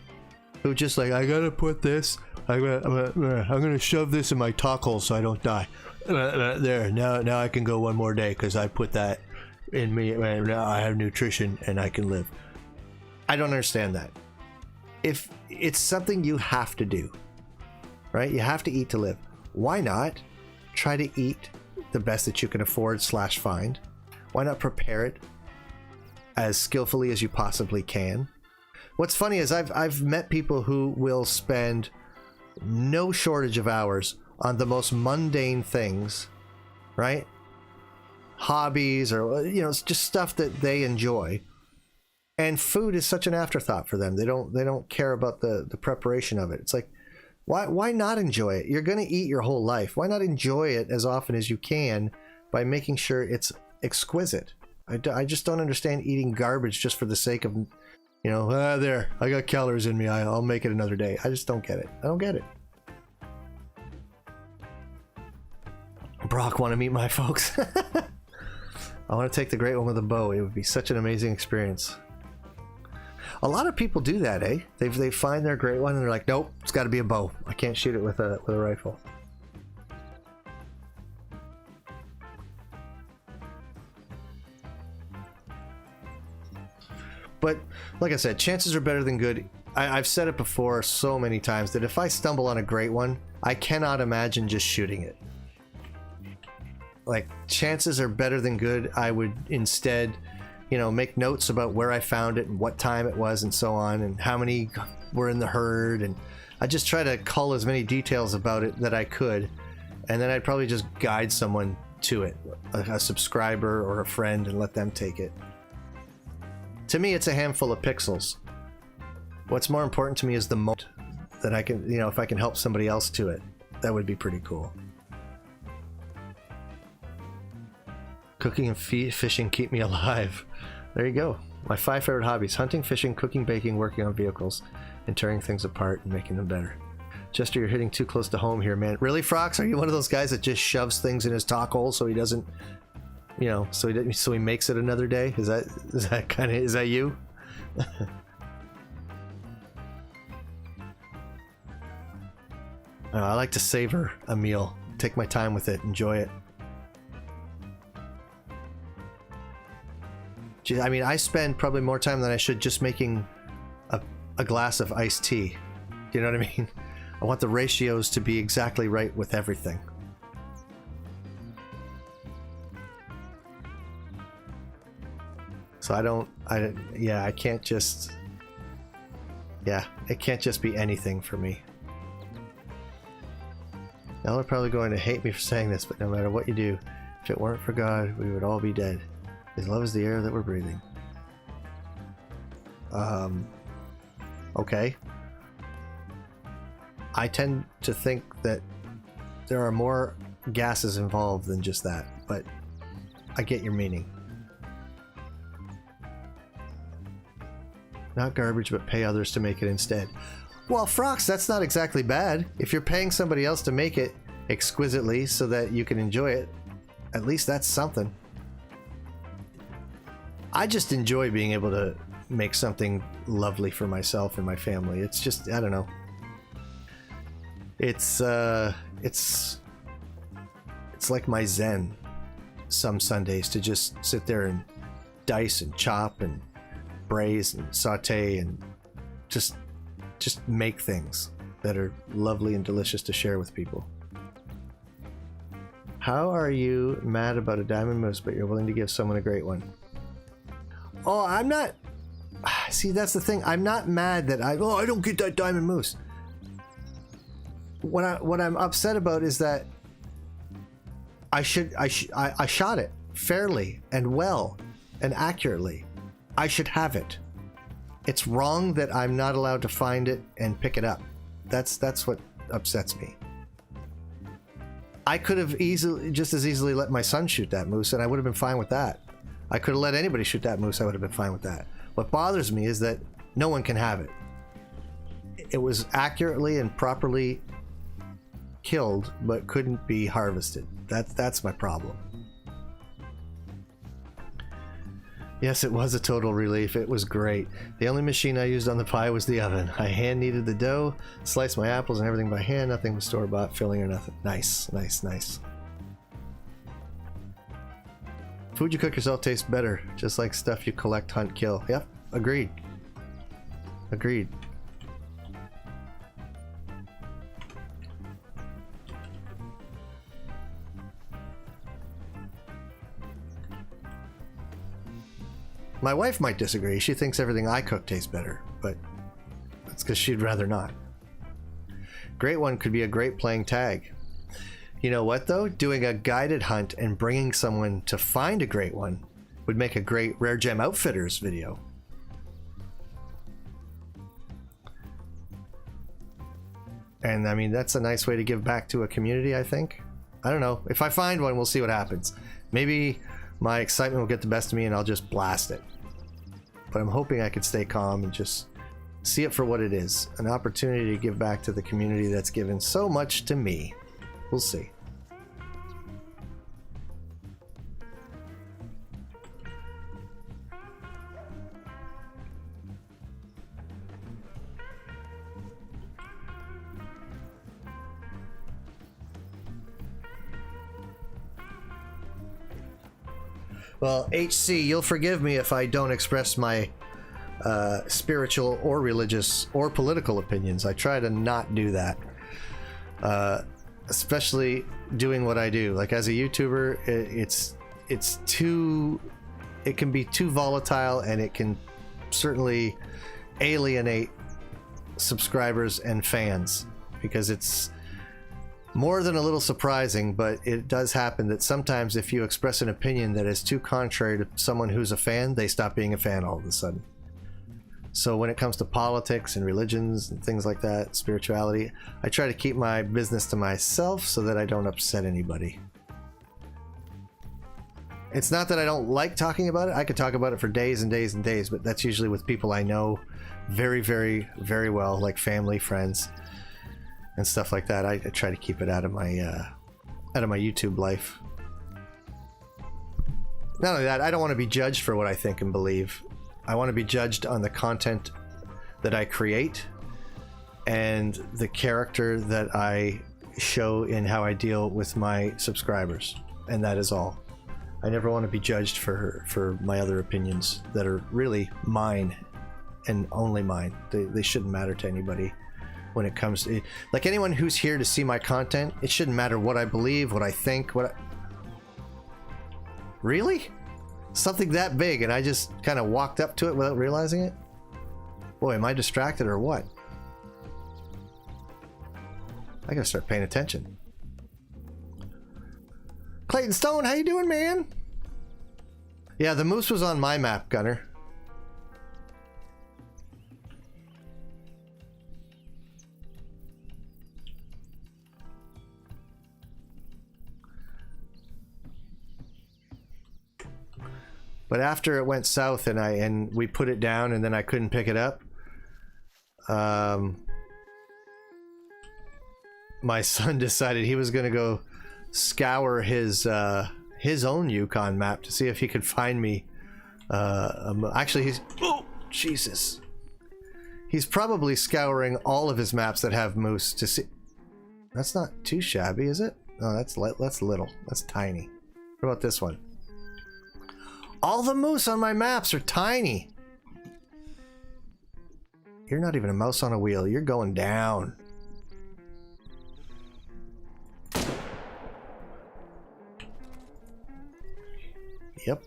who just like, I gotta put this. I'm gonna shove this in my talk hole so I don't die. There, now I can go one more day because I put that in me. Now I have nutrition and I can live. I don't understand that. If it's something you have to do, right? You have to eat to live. Why not try to eat the best that you can afford / find? Why not prepare it as skillfully as you possibly can? What's funny is I've met people who will spend no shortage of hours on the most mundane things, right? Hobbies, or it's just stuff that they enjoy. And food is such an afterthought for them. They don't care about the preparation of it. It's like, why not enjoy it? You're going to eat your whole life. Why not enjoy it as often as you can by making sure it's exquisite? I just don't understand eating garbage just for the sake of, there, I got calories in me, I'll make it another day. I just don't get it. I don't get it. Brock, want to meet my folks? I want to take the great one with a bow. It would be such an amazing experience. A lot of people do that, eh? They find their great one and they're like, nope, it's got to be a bow. I can't shoot it with a rifle. But like I said, chances are better than good. I've said it before so many times that if I stumble on a great one, I cannot imagine just shooting it. Like, chances are better than good. I would instead, make notes about where I found it and what time it was and so on, and how many were in the herd, and I just try to cull as many details about it that I could, and then I'd probably just guide someone to it, a subscriber or a friend, and let them take it. To me, it's a handful of pixels. What's more important to me is the moment that I can, if I can help somebody else to it, that would be pretty cool. Cooking and fishing keep me alive. There you go. My 5 favorite hobbies: hunting, fishing, cooking, baking, working on vehicles, and tearing things apart and making them better. Jester, you're hitting too close to home here, man. Really, Frox? Are you one of those guys that just shoves things in his talk hole so he doesn't, so he makes it another day? Is that you? I like to savor a meal, take my time with it, enjoy it. Gee, I mean, I spend probably more time than I should just making a glass of iced tea. You know what I mean? I want the ratios to be exactly right with everything. So I can't just, it can't just be anything for me. Y'all are probably going to hate me for saying this, but no matter what you do, if it weren't for God, we would all be dead. His love is the air that we're breathing. Okay. I tend to think that there are more gases involved than just that, but I get your meaning. Not garbage, but pay others to make it instead. Well, Frox, that's not exactly bad. If you're paying somebody else to make it exquisitely so that you can enjoy it, at least that's something. I just enjoy being able to make something lovely for myself and my family. It's just, I don't know. It's like my zen some Sundays to just sit there and dice and chop and braise and saute and just make things that are lovely and delicious to share with people. How are you mad about a diamond moose, but you're willing to give someone a great one? Oh, I'm not. See, that's the thing. I'm not mad that I don't get that diamond moose. What I'm upset about is that I shot it fairly and well and accurately. I should have it. It's wrong that I'm not allowed to find it and pick it up. That's what upsets me. I could have just as easily let my son shoot that moose and I would have been fine with that. I could have let anybody shoot that moose, I would have been fine with that. What bothers me is that no one can have it. It was accurately and properly killed, but couldn't be harvested. That's my problem. Yes, it was a total relief. It was great. The only machine I used on the pie was the oven. I hand kneaded the dough, sliced my apples and everything by hand. Nothing was store-bought, filling or nothing. Nice, nice, nice. Food you cook yourself tastes better, just like stuff you collect, hunt, kill. Yep, agreed. Agreed. My wife might disagree. She thinks everything I cook tastes better, but that's because she'd rather not. Great one could be a great playing tag. You know what though? Doing a guided hunt and bringing someone to find a great one would make a great Rare Gem Outfitters video. And I mean, that's a nice way to give back to a community, I think. I don't know. If I find one, we'll see what happens. Maybe my excitement will get the best of me and I'll just blast it. But I'm hoping I could stay calm and just see it for what it is. An opportunity to give back to the community that's given so much to me. We'll see. Well, HC, you'll forgive me if I don't express my spiritual or religious or political opinions. I try to not do that. Especially doing what I do. Like as a YouTuber, it can be too volatile and it can certainly alienate subscribers and fans because it's more than a little surprising, but it does happen that sometimes if you express an opinion that is too contrary to someone who's a fan, they stop being a fan all of a sudden. So when it comes to politics and religions and things like that, spirituality, I try to keep my business to myself so that I don't upset anybody. It's not that I don't like talking about it. I could talk about it for days and days and days, but that's usually with people I know very, very, very well, like family, friends, and stuff like that. I try to keep it out of my YouTube life. Not only that, I don't want to be judged for what I think and believe. I want to be judged on the content that I create and the character that I show in how I deal with my subscribers, and that is all. I never want to be judged for my other opinions that are really mine and only mine. They shouldn't matter to anybody when it comes to, like, anyone who's here to see my content. It shouldn't matter what I believe, what I think, Really? Something that big, and I just kind of walked up to it without realizing it? Boy, am I distracted or what? I gotta start paying attention. Clayton Stone, how you doing, man? Yeah, the moose was on my map, Gunner. But after it went south and we put it down and then I couldn't pick it up, my son decided he was going to go scour his own Yukon map to see if he could find me. Actually, oh, Jesus. He's probably scouring all of his maps that have moose to see. That's not too shabby, is it? No, that's little. That's tiny. What about this one? All the moose on my maps are tiny. You're not even a mouse on a wheel. You're going down. Yep.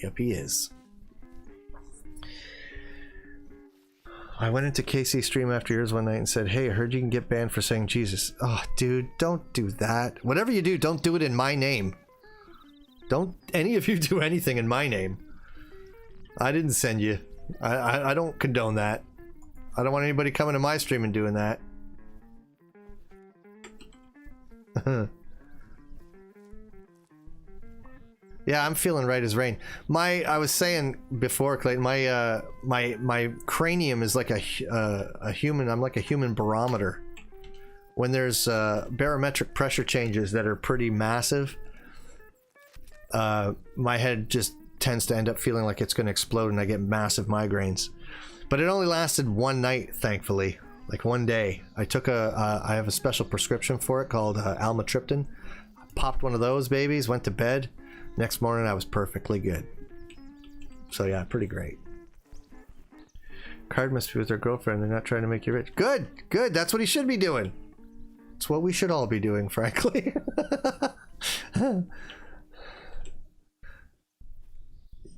Yep, he is. I went into KC's stream after yours one night and said, hey, I heard you can get banned for saying Jesus. Oh, dude, don't do that. Whatever you do, don't do it in my name. Don't any of you do anything in my name. I didn't send you. I don't condone that. I don't want anybody coming to my stream and doing that. Yeah, I'm feeling right as rain. I was saying before, Clayton, my cranium is like a human. I'm like a human barometer. When there's barometric pressure changes that are pretty massive, my head just tends to end up feeling like it's going to explode and I get massive migraines. But it only lasted one night, thankfully. Like one day. I took I have a special prescription for it called almatriptan. I popped one of those babies, went to bed. Next morning I was perfectly good. So yeah, pretty great. Card must be with their girlfriend. They're not trying to make you rich. Good, good. That's what he should be doing. It's what we should all be doing, frankly.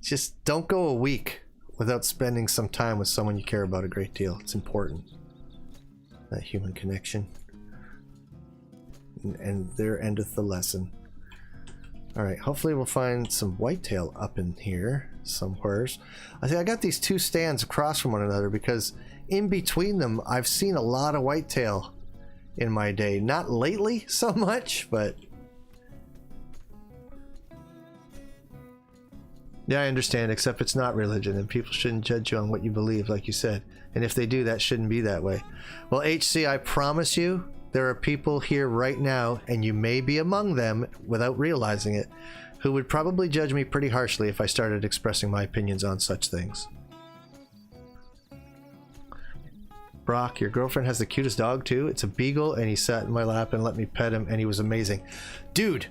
Just don't go a week without spending some time with someone you care about a great deal. It's important. That human connection. And there endeth the lesson. Alright, hopefully we'll find some whitetail up in here somewheres. I think I got these two stands across from one another because in between them I've seen a lot of whitetail in my day. Not lately so much, but yeah, I understand, except it's not religion and people shouldn't judge you on what you believe, like you said. And if they do, that shouldn't be that way. Well, HC, I promise you, there are people here right now, and you may be among them without realizing it, who would probably judge me pretty harshly if I started expressing my opinions on such things. Brock, your girlfriend has the cutest dog too. It's a beagle, and he sat in my lap and let me pet him, and he was amazing. Dude!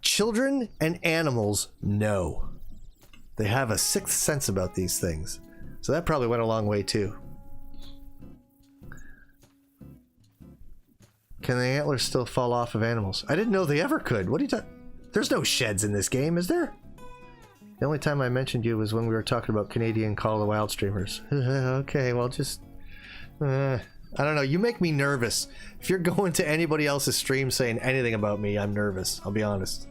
Children and animals know. They have a sixth sense about these things. So that probably went a long way too. Can the antlers still fall off of animals? I didn't know they ever could. What are you talking? There's no sheds in this game, is there? The only time I mentioned you was when we were talking about Canadian Call of the Wild streamers. Okay, well just... I don't know, you make me nervous. If you're going to anybody else's stream saying anything about me, I'm nervous. I'll be honest.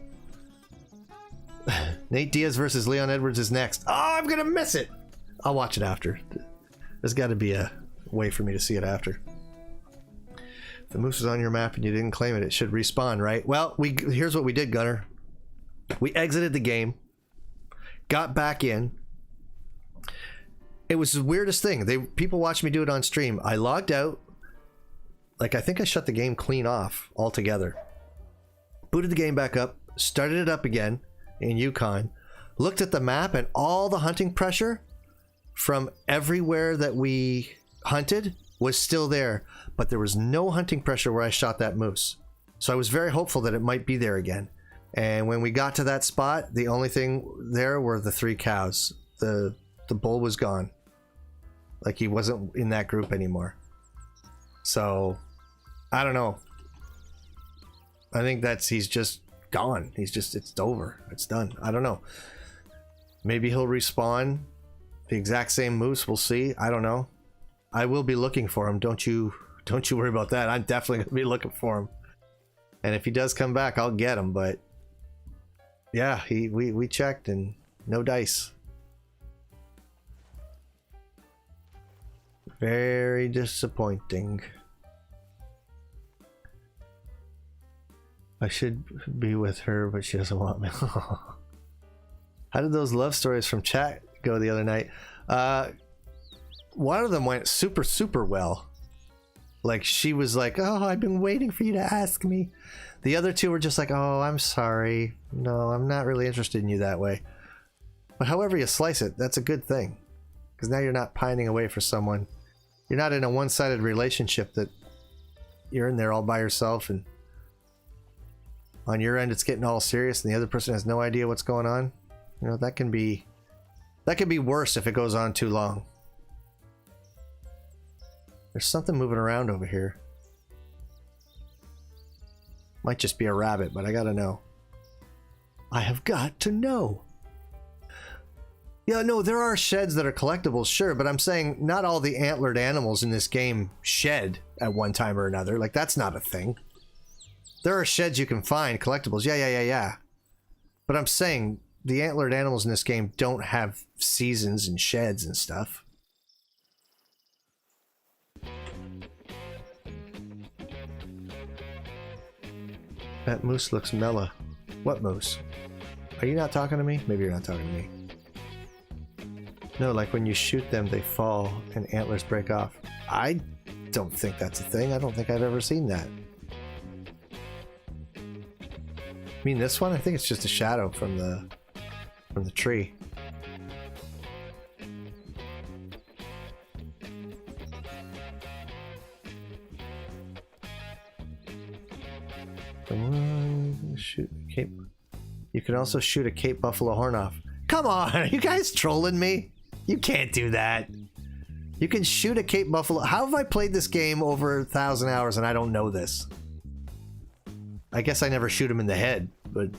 Nate Diaz versus Leon Edwards is next. Oh, I'm gonna miss it! I'll watch it after. There's got to be a way for me to see it after. If the moose is on your map and you didn't claim it, it should respawn, right? Well, here's what we did, Gunner. We exited the game, got back in. It was the weirdest thing. People watched me do it on stream. I logged out. Like, I think I shut the game clean off altogether. Booted the game back up, started it up again in Yukon, looked at the map, and all the hunting pressure from everywhere that we hunted was still there, but there was no hunting pressure where I shot that moose. So I was very hopeful that it might be there again. And when we got to that spot, the only thing there were the 3 cows. The bull was gone. Like, he wasn't in that group anymore. So, I don't know. I think he's just gone. It's over. It's done. I don't know. Maybe he'll respawn the exact same moose. We'll see. I don't know. I will be looking for him. Don't you worry about that. I'm definitely going to be looking for him. And if he does come back, I'll get him. But yeah, we checked and no dice. Very disappointing. I should be with her, but she doesn't want me. How did those love stories from chat go the other night? One of them went super, super well. Like, she was like, oh, I've been waiting for you to ask me. The other 2 were just like, oh, I'm sorry. No, I'm not really interested in you that way. But however you slice it, that's a good thing. Because now you're not pining away for someone. You're not in a one-sided relationship that you're in there all by yourself, and on your end it's getting all serious and the other person has no idea what's going on. You know, that can be worse if it goes on too long. There's something moving around over here. Might just be a rabbit, but I gotta know. I have got to know. Yeah, no, there are sheds that are collectibles, sure, but I'm saying not all the antlered animals in this game shed at one time or another. Like, that's not a thing. There are sheds you can find, collectibles, yeah. But I'm saying the antlered animals in this game don't have seasons and sheds and stuff. That moose looks mellow. What moose? Are you not talking to me? Maybe you're not talking to me. No, like when you shoot them, they fall and antlers break off. I don't think that's a thing. I don't think I've ever seen that. I mean, this one? I think it's just a shadow from the tree. Shoot Cape. You can also shoot a Cape Buffalo horn off. Come on, are you guys trolling me? You can't do that. You can shoot a Cape Buffalo. How have I played this game over 1,000 hours and I don't know this? I guess I never shoot him in the head, but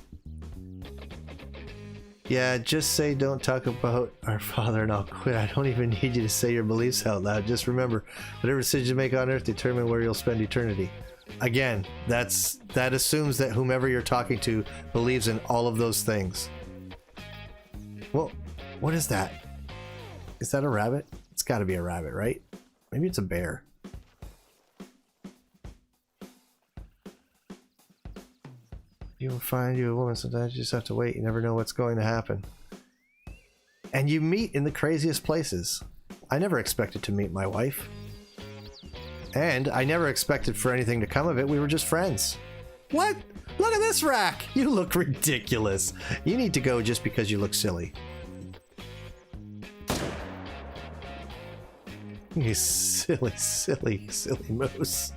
yeah, just say don't talk about our Father and I'll quit. I don't even need you to say your beliefs out loud. Just remember, whatever decision you make on earth determine where you'll spend eternity. Again, that assumes that whomever you're talking to believes in all of those things. Well, what is that? Is that a rabbit? It's got to be a rabbit, right? Maybe it's a bear. You will find you a woman. Sometimes you just have to wait. You never know what's going to happen. And you meet in the craziest places. I never expected to meet my wife. And I never expected for anything to come of it. We were just friends. What? Look at this rack! You look ridiculous. You need to go just because you look silly. You silly, silly, silly moose.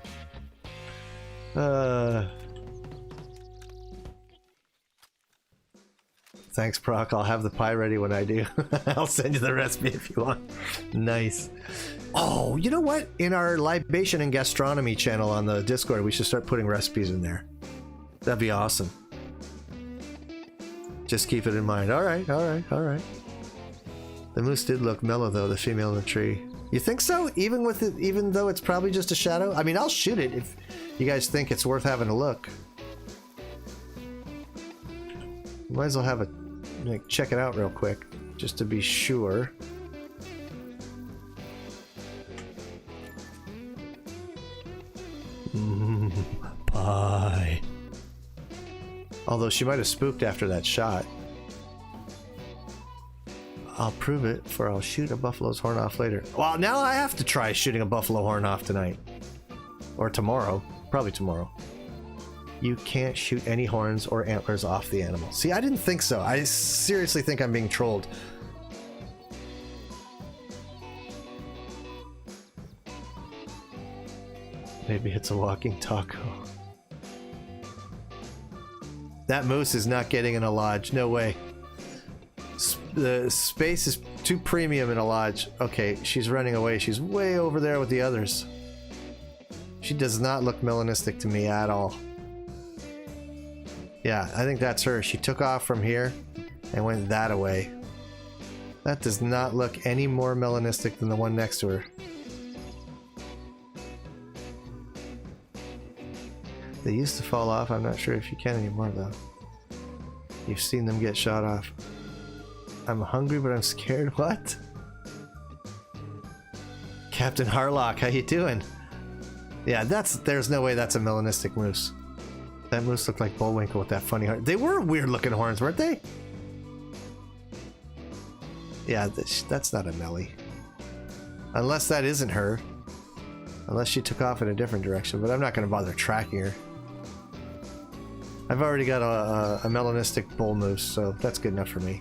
Thanks, Proc. I'll have the pie ready when I do. I'll send you the recipe if you want. Nice. Oh, you know what? In our libation and gastronomy channel on the Discord, we should start putting recipes in there. That'd be awesome. Just keep it in mind. All right, all right, all right. The moose did look mellow, though, the female in the tree. You think so? Even with it, even though it's probably just a shadow? I mean, I'll shoot it if you guys think it's worth having a look. Might as well have a like, check it out real quick, just to be sure. Pie. Although she might have spooked after that shot. I'll prove it, for I'll shoot a buffalo's horn off later. Well, now I have to try shooting a buffalo horn off tonight. Or tomorrow. Probably tomorrow. You can't shoot any horns or antlers off the animal. See, I didn't think so. I seriously think I'm being trolled. Maybe it's a walking taco. That moose is not getting in a lodge. No way. The space is too premium in a lodge. Okay, she's running away. She's way over there with the others. She does not look melanistic to me at all. Yeah, I think that's her. She took off from here and went that away. That does not look any more melanistic than the one next to her. They used to fall off. I'm not sure if you can anymore, though. You've seen them get shot off. I'm hungry, but I'm scared. What? Captain Harlock, how you doing? Yeah, there's no way that's a melanistic moose. That moose looked like Bullwinkle with that funny horn. They were weird-looking horns, weren't they? Yeah, that's not a Melly. Unless that isn't her. Unless she took off in a different direction, but I'm not going to bother tracking her. I've already got a melanistic bull moose, so that's good enough for me.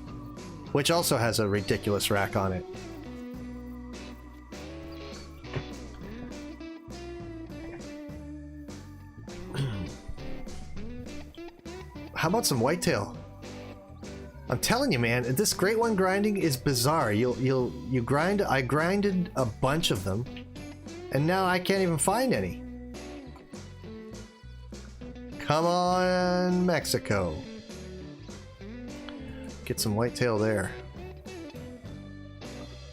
Which also has a ridiculous rack on it. How about some whitetail? I'm telling you, man, this great one grinding is bizarre. You grind. I grinded a bunch of them, and now I can't even find any. Come on, Mexico. Get some whitetail there.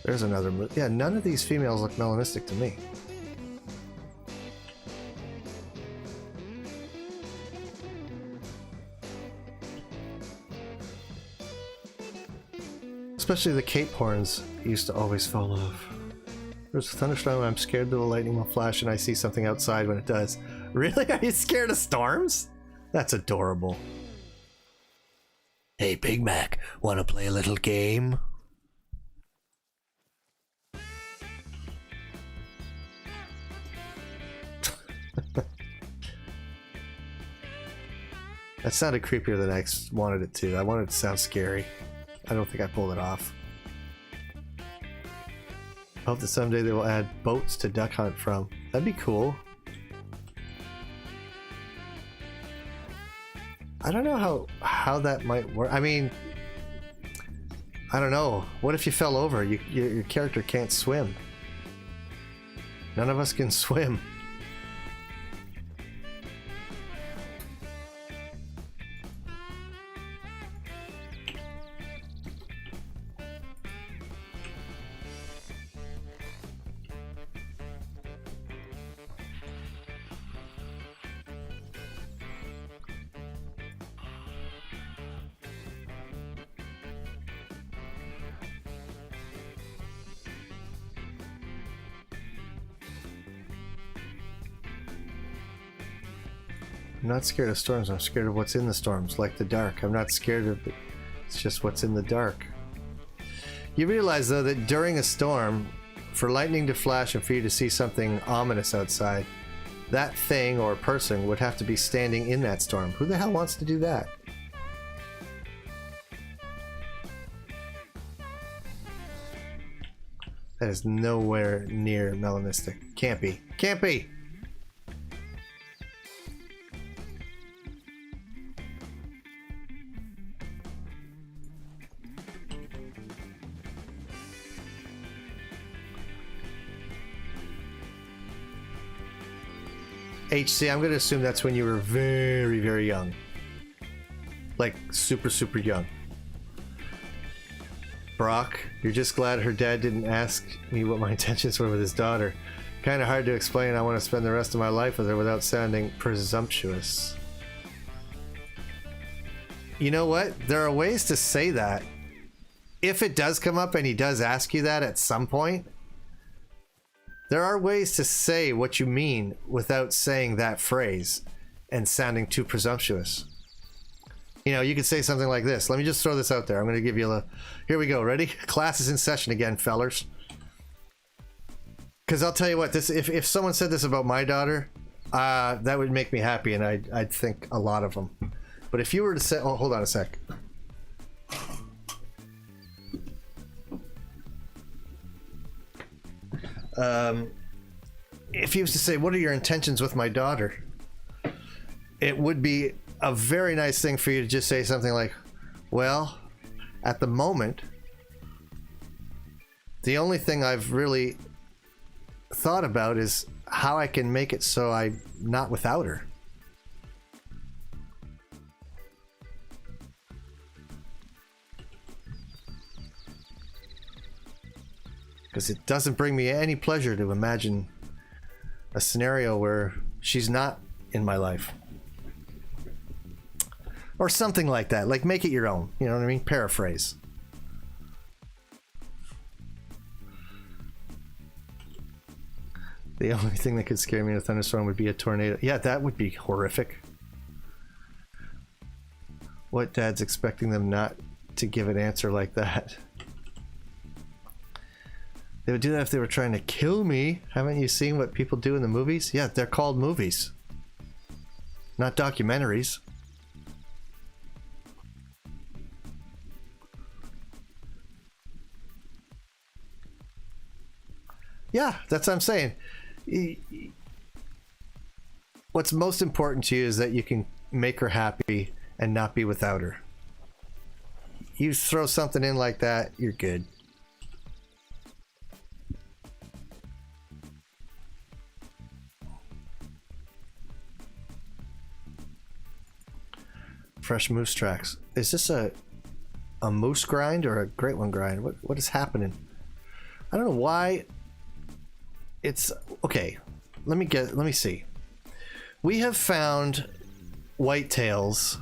There's another. Yeah, none of these females look melanistic to me. Especially the Cape horns used to always fall off. There's a thunderstorm, I'm scared that the lightning will flash and I see something outside when it does. Really? Are you scared of storms? That's adorable. Hey, Big Mac, want to play a little game? That sounded creepier than I wanted it to. I wanted it to sound scary. I don't think I pulled it off. I hope that someday they will add boats to duck hunt from. That'd be cool. I don't know how that might work. I mean, I don't know. What if you fell over? Your character can't swim. None of us can swim. I'm not scared of storms, I'm scared of what's in the storms, like the dark. I'm not scared of it, it's just what's in the dark. You realize, though, that during a storm, for lightning to flash and for you to see something ominous outside, that thing or person would have to be standing in that storm. Who the hell wants to do that? That is nowhere near melanistic. Can't be. Can't be! HC, I'm going to assume that's when you were very, very young. Like, super, super young. Brock, you're just glad her dad didn't ask me what my intentions were with his daughter. Kind of hard to explain. I want to spend the rest of my life with her without sounding presumptuous. You know what? There are ways to say that. If it does come up and he does ask you that at some point, there are ways to say what you mean without saying that phrase and sounding too presumptuous. You know, you could say something like this. Let me just throw this out there. I'm going to give you a... Here we go. Ready? Class is in session again, fellers. Because I'll tell you what, this if someone said this about my daughter, that would make me happy, and I'd think a lot of them. But if you were to say... Oh, hold on a sec. if he was to say, what are your intentions with my daughter? It would be a very nice thing for you to just say something like, well, at the moment, the only thing I've really thought about is how I can make it so I'm not without her. Because it doesn't bring me any pleasure to imagine a scenario where she's not in my life. Or something like that. Like, make it your own. You know what I mean? Paraphrase. The only thing that could scare me in a thunderstorm would be a tornado. Yeah, that would be horrific. What dad's expecting them not to give an answer like that? They would do that if they were trying to kill me. Haven't you seen what people do in the movies? Yeah, they're called movies, not documentaries. Yeah, that's what I'm saying. What's most important to you is that you can make her happy and not be without her. You throw something in like that, you're good. Fresh moose tracks. Is this a moose grind or a great one grind? What is happening? I don't know why. It's okay. Let me see. We have found whitetails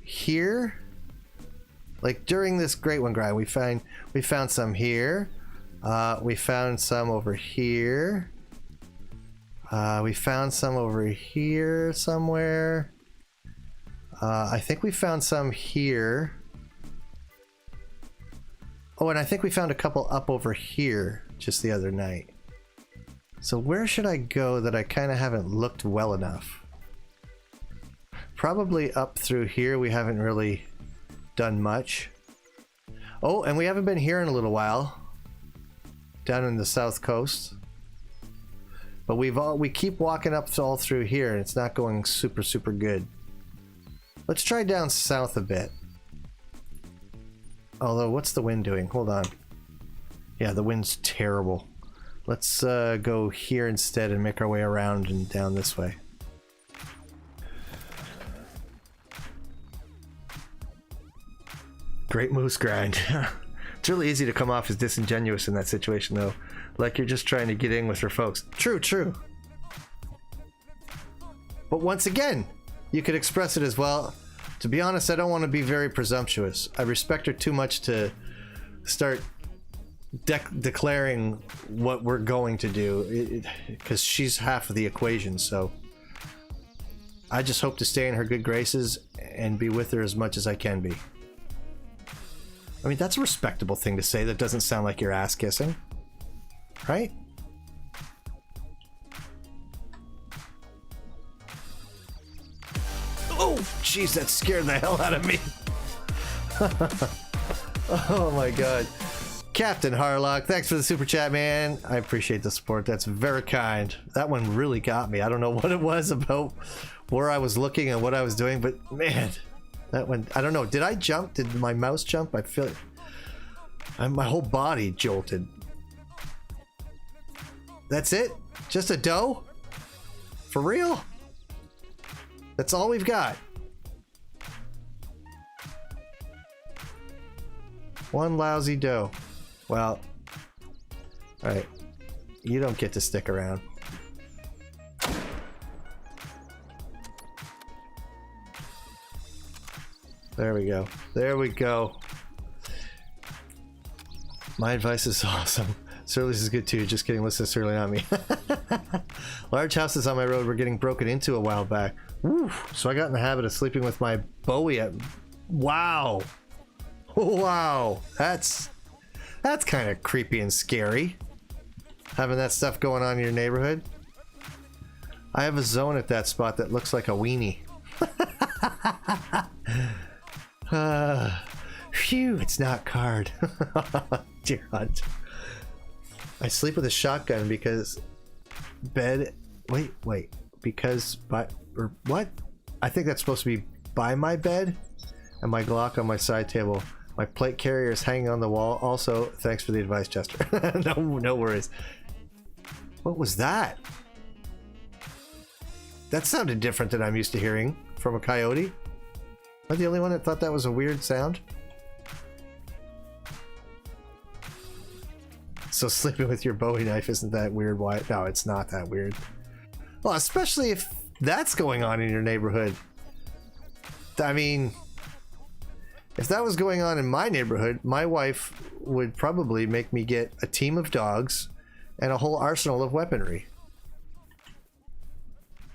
here. Like during this great one grind, we found some here. We found some over here. We found some over here somewhere. I think we found some here. Oh, and I think we found a couple up over here just the other night. So where should I go that I kind of haven't looked well enough? Probably up through here. We haven't really done much. Oh, and we haven't been here in a little while. Down in the south coast. But we keep walking up all through here and it's not going super good. Let's try down south a bit. Although, what's the wind doing? Hold on. Yeah, the wind's terrible. Let's go here instead and make our way around and down this way. Great moose grind. It's really easy to come off as disingenuous in that situation, though. Like you're just trying to get in with your folks. True. But once again, you could express it as, well, to be honest, I don't want to be very presumptuous. I respect her too much to start declaring what we're going to do, because she's half of the equation. So I just hope to stay in her good graces and be with her as much as I can be. I mean, that's a respectable thing to say. That doesn't sound like you're ass kissing, right? Oh, jeez, that scared the hell out of me. Oh my god. Captain Harlock, thanks for the super chat, man. I appreciate the support. That's very kind. That one really got me. I don't know what it was about where I was looking and what I was doing, but man, that one, I don't know. Did I jump? Did my mouse jump? I feel it. My whole body jolted. That's it? Just a doe? For real? That's all we've got. One lousy doe. Well, alright. You don't get to stick around. There we go. There we go. My advice is awesome. Surly's is good too. Just kidding. Listen to Surly, not me. Large houses on my road were getting broken into a while back. Woo. So I got in the habit of sleeping with my Bowie at... Wow. Wow. That's kind of creepy and scary. Having that stuff going on in your neighborhood. I have a zone at that spot that looks like a weenie. Phew, it's not card. Dear Hunt. I sleep with a shotgun because bed. Wait. Because or what? I think that's supposed to be by my bed, and my Glock on my side table. My plate carrier is hanging on the wall. Also, thanks for the advice, Jester. No worries. What was that? That sounded different than I'm used to hearing from a coyote. Am I the only one that thought that was a weird sound? So sleeping with your Bowie knife isn't that weird? Why? No, it's not that weird. Well, especially if that's going on in your neighborhood. I mean, if that was going on in my neighborhood, my wife would probably make me get a team of dogs and a whole arsenal of weaponry.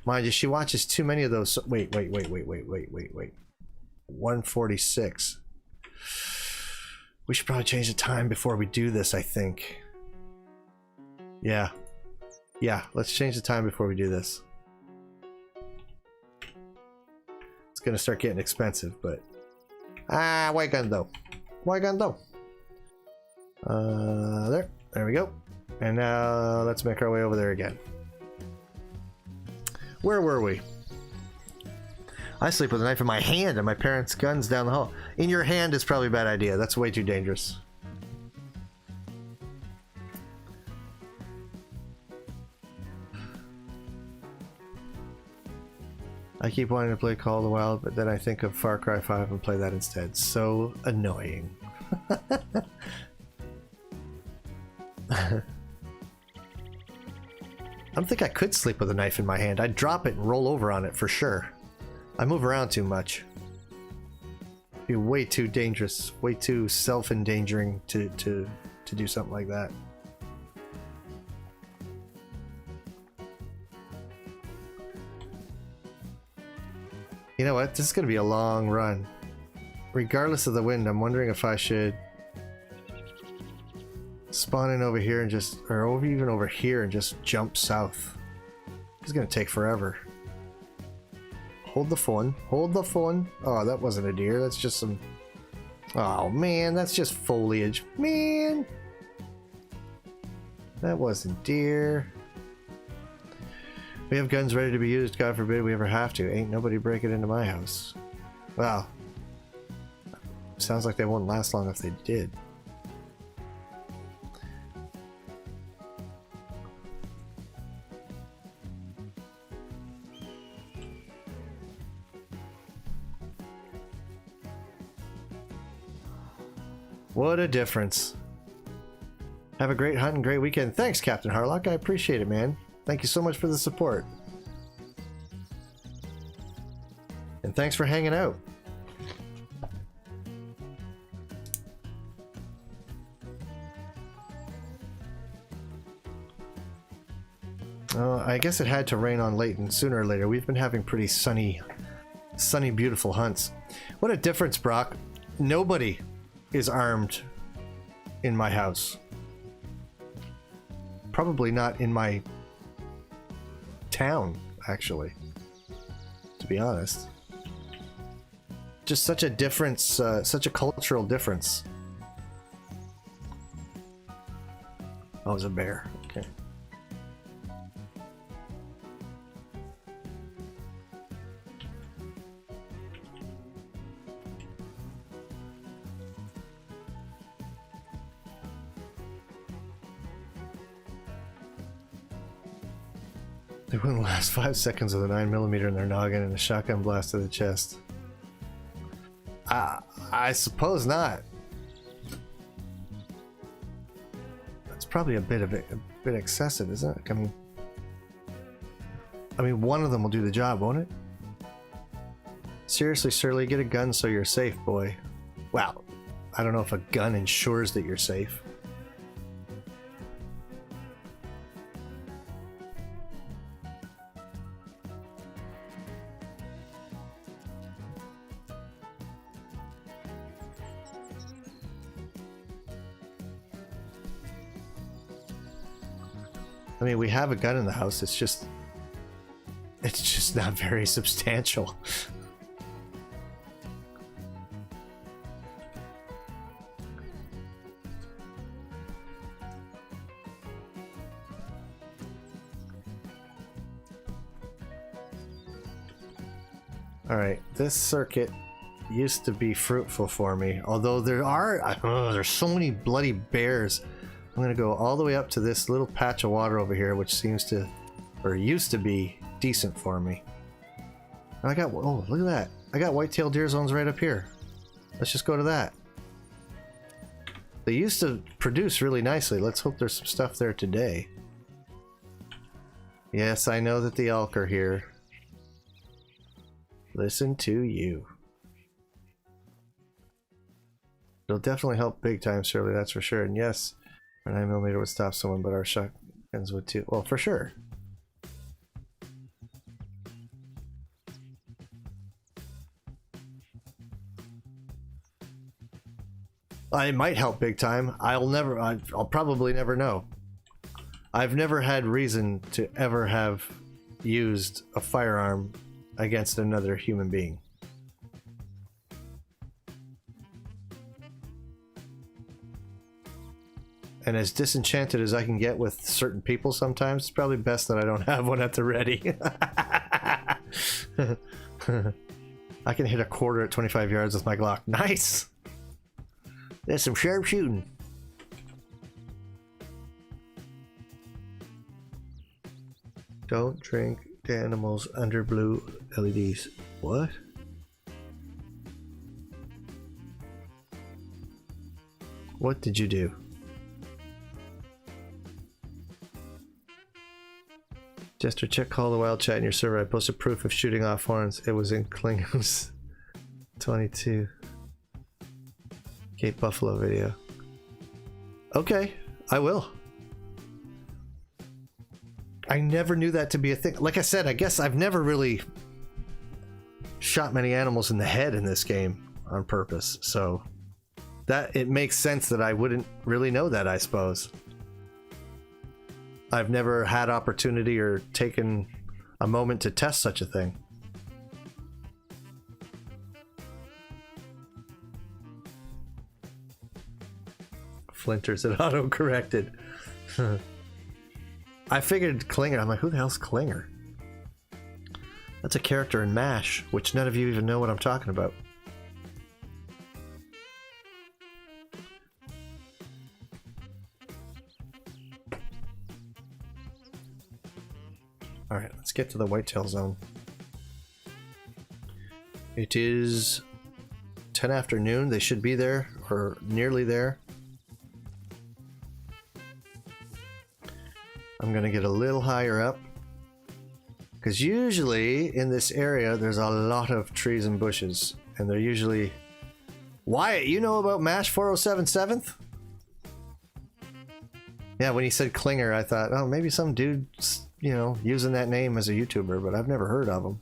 Mind you, she watches too many of those. Wait. 146. We should probably change the time before we do this, I think. Yeah, let's change the time before we do this. It's gonna start getting expensive, but why gun though? There we go. And now let's make our way over there again. Where were we? I sleep with a knife in my hand and my parents' guns down the hall. In your hand is probably a bad idea. That's way too dangerous. I keep wanting to play Call of the Wild, but then I think of Far Cry 5 and play that instead. So annoying. I don't think I could sleep with a knife in my hand. I'd drop it and roll over on it for sure. I move around too much. It'd be way too dangerous, way too self-endangering to do something like that. You know what? This is going to be a long run. Regardless of the wind, I'm wondering if I should spawn in over here and just, or even over here and just jump south. This is going to take forever. Hold the phone. Hold the phone. Oh, that wasn't a deer. That's just some... Oh, man. That's just foliage. Man! That wasn't deer. We have guns ready to be used. God forbid we ever have to. Ain't nobody breaking into my house. Well, sounds like they won't last long if they did. What a difference. Have a great hunt and great weekend. Thanks, Captain Harlock. I appreciate it, man. Thank you so much for the support. And thanks for hanging out. I guess it had to rain on Layton sooner or later. We've been having pretty sunny, beautiful hunts. What a difference, Brock. Nobody is armed in my house. Probably not in my town, actually, to be honest. Just such a difference, such a cultural difference. Oh, it was a bear. Okay. They wouldn't last 5 seconds with a 9mm in their noggin and a shotgun blast to the chest. I suppose not. That's probably a bit excessive, isn't it? I mean, one of them will do the job, won't it? Seriously, Surly, get a gun so you're safe, boy. Well, I don't know if a gun ensures that you're safe. I mean, we have a gun in the house. It's just not very substantial. Alright, this circuit used to be fruitful for me, although there's so many bloody bears. I'm gonna go all the way up to this little patch of water over here, which seems to, or used to be, decent for me. And I got, oh, look at that. I got whitetail deer zones right up here. Let's just go to that. They used to produce really nicely. Let's hope there's some stuff there today. Yes, I know that the elk are here. Listen to you. It'll definitely help big time, Shirley, that's for sure. And yes, our 9mm would stop someone, but our shotguns would too. Well, for sure. It might help big time. I'll probably never know. I've never had reason to ever have used a firearm against another human being. And as disenchanted as I can get with certain people sometimes, it's probably best that I don't have one at the ready. I can hit a quarter at 25 yards with my Glock. Nice! There's some sharp shooting. Don't drink the animals under blue LEDs. What? What did you do? Jester, check Call the Wild chat in your server. I posted proof of shooting off horns. It was in Klingham's 22 Cape Buffalo video. Okay, I will. I never knew that to be a thing. Like I said, I guess I've never really shot many animals in the head in this game on purpose, so that it makes sense that I wouldn't really know that, I suppose. I've never had opportunity or taken a moment to test such a thing. Flinters it auto-corrected. I figured Klinger. I'm like, who the hell's Klinger? That's a character in MASH, which none of you even know what I'm talking about. Alright, let's get to the whitetail zone. It is 10 afternoon. They should be there, or nearly there. I'm gonna get a little higher up, because usually in this area there's a lot of trees and bushes, and they're usually... Wyatt, you know about MASH 407 7th? Yeah, when he said Klinger, I thought, oh, maybe some dude, you know, using that name as a YouTuber, but I've never heard of him.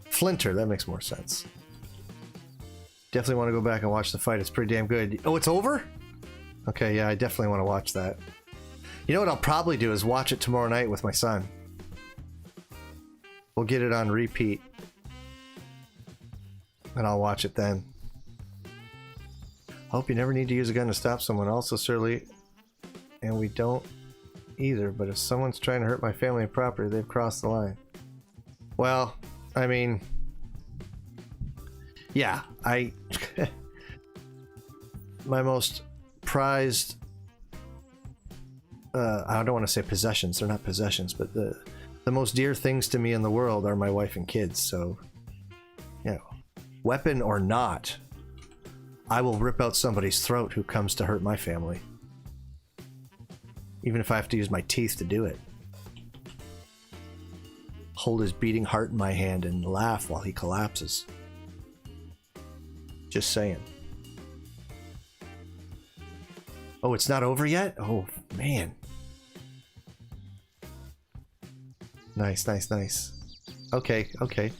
Flinter, that makes more sense. Definitely want to go back and watch the fight. It's pretty damn good. Oh, it's over? Okay, yeah, I definitely want to watch that. You know what I'll probably do is watch it tomorrow night with my son. We'll get it on repeat. And I'll watch it then. Hope you never need to use a gun to stop someone. Also, Surly, and we don't either, but if someone's trying to hurt my family and property, they've crossed the line. Well, I mean... Yeah, my most prized... I don't want to say possessions, they're not possessions, but the most dear things to me in the world are my wife and kids, so, you know, weapon or not, I will rip out somebody's throat who comes to hurt my family. Even if I have to use my teeth to do it. Hold his beating heart in my hand and laugh while he collapses. Just saying. Oh, it's not over yet? Oh, man. Nice, nice, nice. Okay, okay.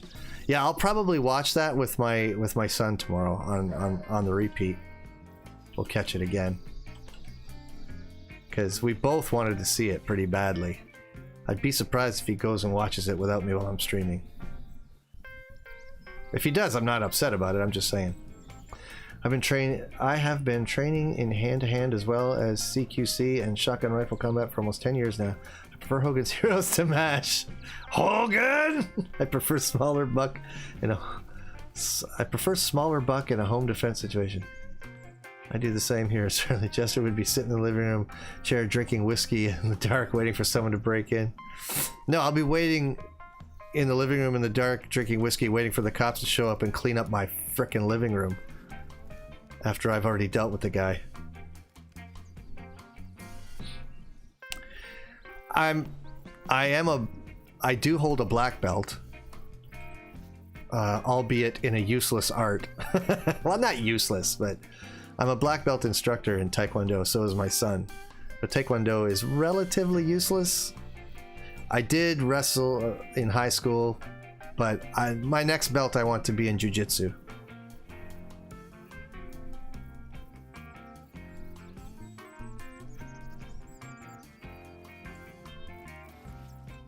Yeah, I'll probably watch that with my son tomorrow on the repeat. We'll catch it again. Because we both wanted to see it pretty badly. I'd be surprised if he goes and watches it without me while I'm streaming. If he does, I'm not upset about it, I'm just saying. I have been training in hand-to-hand as well as CQC and shotgun rifle combat for almost 10 years now. I prefer Hogan's Heroes to MASH. Hogan! I prefer smaller buck and I prefer smaller buck in a home defense situation. I do the same here. Certainly Jester would be sitting in the living room chair drinking whiskey in the dark waiting for someone to break in. No, I'll be waiting in the living room in the dark drinking whiskey waiting for the cops to show up and clean up my frickin' living room after I've already dealt with the guy. I do hold a black belt, albeit in a useless art. Well, not useless, but I'm a black belt instructor in Taekwondo, so is my son. But Taekwondo is relatively useless. I did wrestle in high school, but my next belt I want to be in Jiu-Jitsu.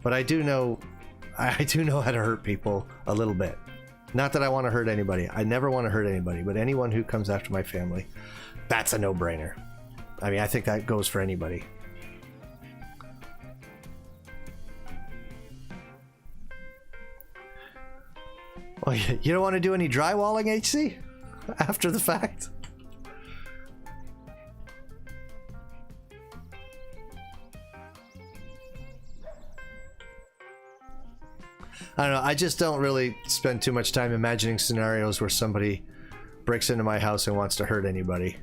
But I do know how to hurt people a little bit. Not that I want to hurt anybody. I never want to hurt anybody, but anyone who comes after my family, that's a no-brainer. I mean, I think that goes for anybody. Well, you don't want to do any drywalling, HC? After the fact? I don't know, I just don't really spend too much time imagining scenarios where somebody breaks into my house and wants to hurt anybody.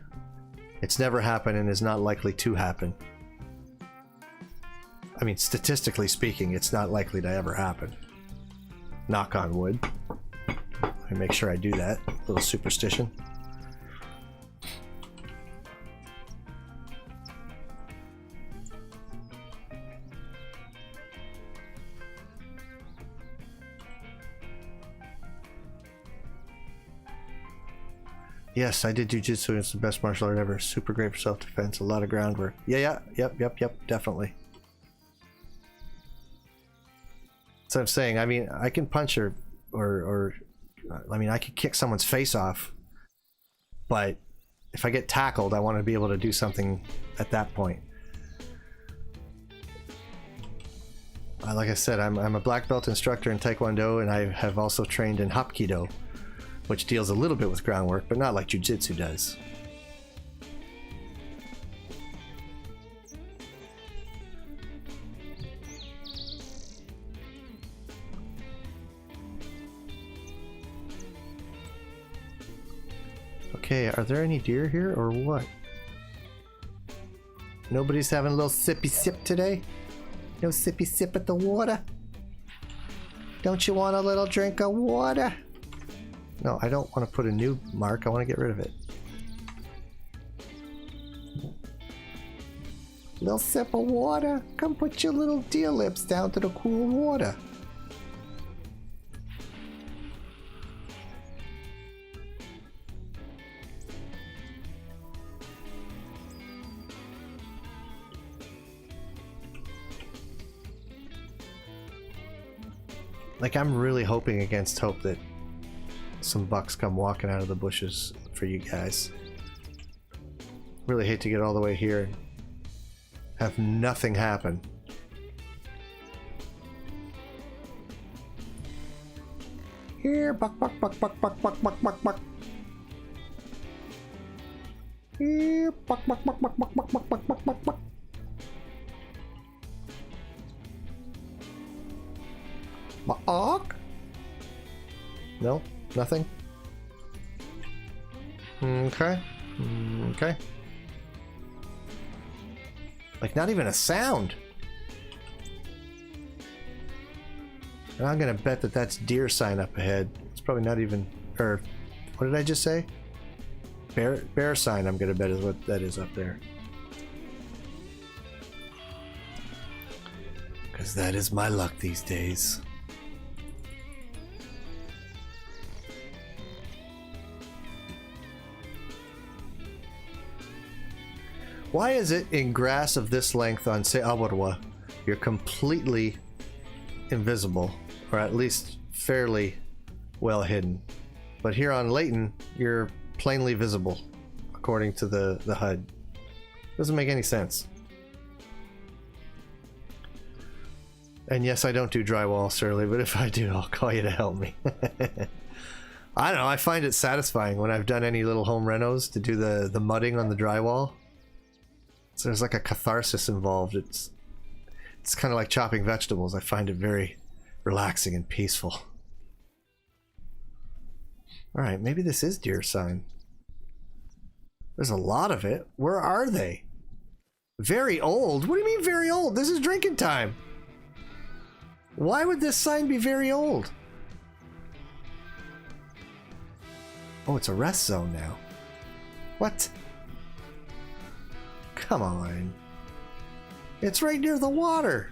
It's never happened and is not likely to happen. I mean, statistically speaking, it's not likely to ever happen. Knock on wood. I make sure I do that. Little superstition. Yes, I did jiu-jitsu. It's the best martial art ever. Super great for self-defense. A lot of groundwork. Yeah, yep, definitely. So I'm saying, I mean, I can punch or I mean, I could kick someone's face off, but if I get tackled, I want to be able to do something at that point. Like I said, I'm a black belt instructor in Taekwondo, and I have also trained in Hapkido, which deals a little bit with groundwork, but not like Jiu-Jitsu does. Okay, are there any deer here or what? Nobody's having a little sippy sip today? No sippy sip at the water? Don't you want a little drink of water? No, I don't want to put a new mark. I want to get rid of it. Little sip of water. Come put your little deer lips down to the cool water. Like, I'm really hoping against hope that some bucks come walking out of the bushes for you guys. Really hate to get all the way here and have nothing happen. Here, buck, buck, buck, buck, buck, buck, buck, buck, buck. Here, buck, buck, buck, buck, buck, buck, buck, buck, buck, buck, buck. Buck? No? Nothing? Okay. Okay. Like, not even a sound. And I'm gonna bet that that's deer sign up ahead. It's probably not even, or what did I just say? Bear sign, I'm gonna bet is what that is up there. Because that is my luck these days. Why is it in grass of this length on, say, Awarwa, you're completely invisible, or at least fairly well hidden, but here on Layton, you're plainly visible, according to the HUD? Doesn't make any sense. And yes, I don't do drywall, Surly, but if I do, I'll call you to help me. I don't know, I find it satisfying when I've done any little home renos to do the mudding on the drywall. So there's like a catharsis involved. It's kind of like chopping vegetables. I find it very relaxing and peaceful. Alright, maybe this is deer sign. There's a lot of it. Where are they? Very old? What do you mean very old? This is drinking time. Why would this sign be very old? Oh, it's a rest zone now. What? Come on. It's right near the water.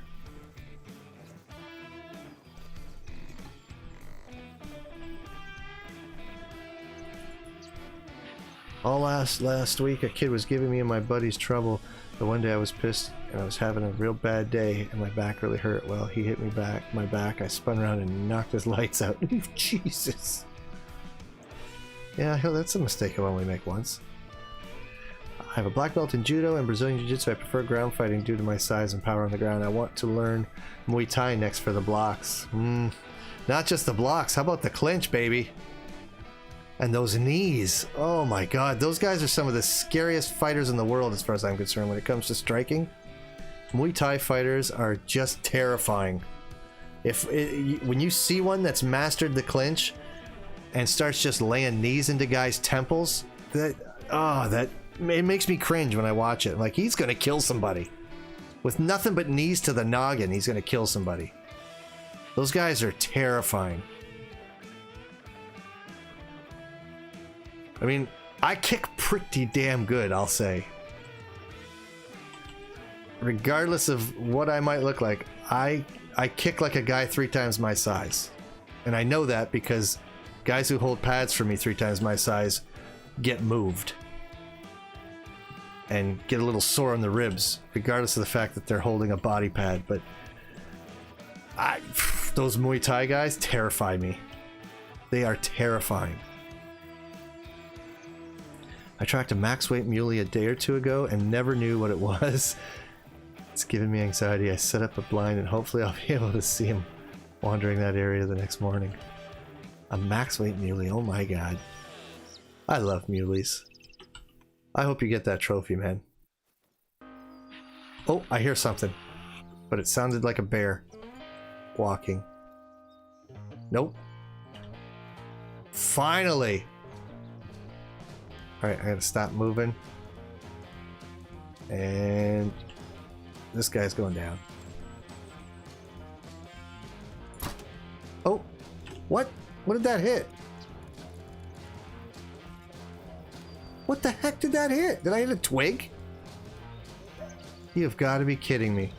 All last week, a kid was giving me and my buddies trouble. But one day I was pissed and I was having a real bad day and my back really hurt. Well, he hit me my back. I spun around and knocked his lights out. Jesus. Yeah, that's a mistake I only make once. I have a black belt in judo and Brazilian jiu-jitsu. I prefer ground fighting due to my size and power on the ground. I want to learn Muay Thai next for the blocks. Not just the blocks. How about the clinch, baby? And those knees. Oh my god. Those guys are some of the scariest fighters in the world as far as I'm concerned when it comes to striking. Muay Thai fighters are just terrifying. When you see one that's mastered the clinch and starts just laying knees into guys' temples, it makes me cringe when I watch it. Like, he's gonna kill somebody. With nothing but knees to the noggin, he's gonna kill somebody. Those guys are terrifying. I mean, I kick pretty damn good, I'll say. Regardless of what I might look like, I kick like a guy 3 times my size. And I know that because guys who hold pads for me 3 times my size get moved. And get a little sore on the ribs, regardless of the fact that they're holding a body pad. But those Muay Thai guys terrify me. They are terrifying. I tracked a max weight muley a day or 2 ago and never knew what it was. It's giving me anxiety. I set up a blind and hopefully I'll be able to see him wandering that area the next morning. A max weight muley, oh my god. I love muleys. I hope you get that trophy, man. Oh, I hear something. But it sounded like a bear walking. Nope. Finally! Alright, I gotta stop moving. And this guy's going down. Oh! What? What did that hit? What the heck did that hit? Did I hit a twig? You've got to be kidding me.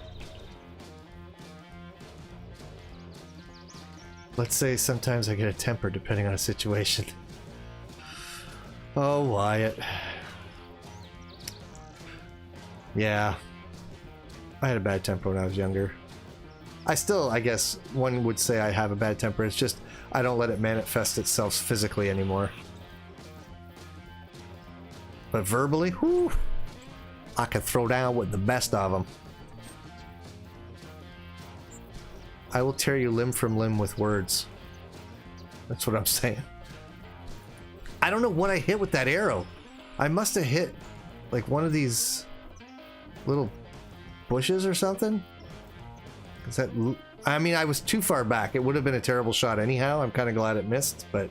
Let's say sometimes I get a temper depending on a situation. Oh, Wyatt. Yeah. I had a bad temper when I was younger. I still, I guess, one would say I have a bad temper. It's just I don't let it manifest itself physically anymore. But verbally, whew, I could throw down with the best of them. I will tear you limb from limb with words. That's what I'm saying. I don't know what I hit with that arrow. I must have hit like one of these little bushes or something. Is that? I mean, I was too far back. It would have been a terrible shot anyhow. I'm kind of glad it missed, but.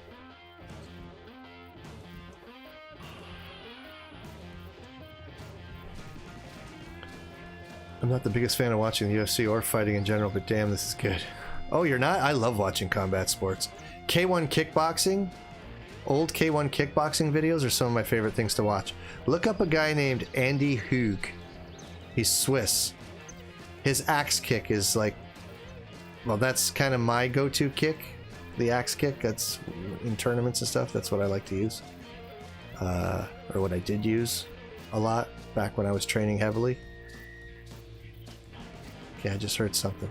I'm not the biggest fan of watching the UFC or fighting in general, but damn, this is good. Oh, you're not? I love watching combat sports. K1 kickboxing, old K1 kickboxing videos are some of my favorite things to watch. Look up a guy named Andy Hug. He's Swiss. His axe kick is like, well, that's kind of my go-to kick. The axe kick, that's in tournaments and stuff. That's what I like to use. Or what I did use a lot back when I was training heavily. Okay, I just heard something.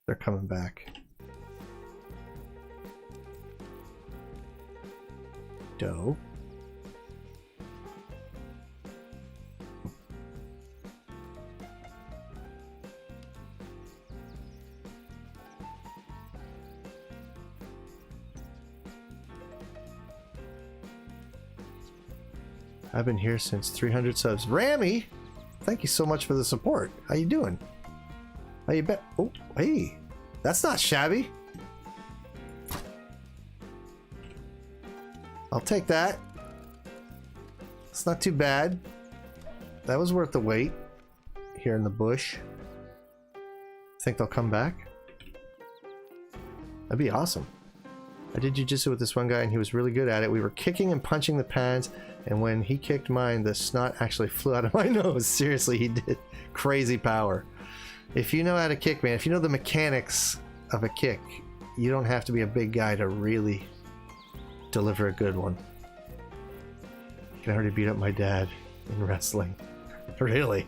They're coming back. Doe. I've been here since 300 subs. Rammy, thank you so much for the support. How you doing? How you bet? Oh, hey, that's not shabby. I'll take that. It's not too bad. That was worth the wait here in the bush. Think they'll come back? That'd be awesome. I did jiu-jitsu with this one guy and he was really good at it. We were kicking and punching the pads, and when he kicked mine, the snot actually flew out of my nose. Seriously, he did. Crazy power. If you know how to kick, man, if you know the mechanics of a kick, you don't have to be a big guy to really deliver a good one. I can already beat up my dad in wrestling. Really?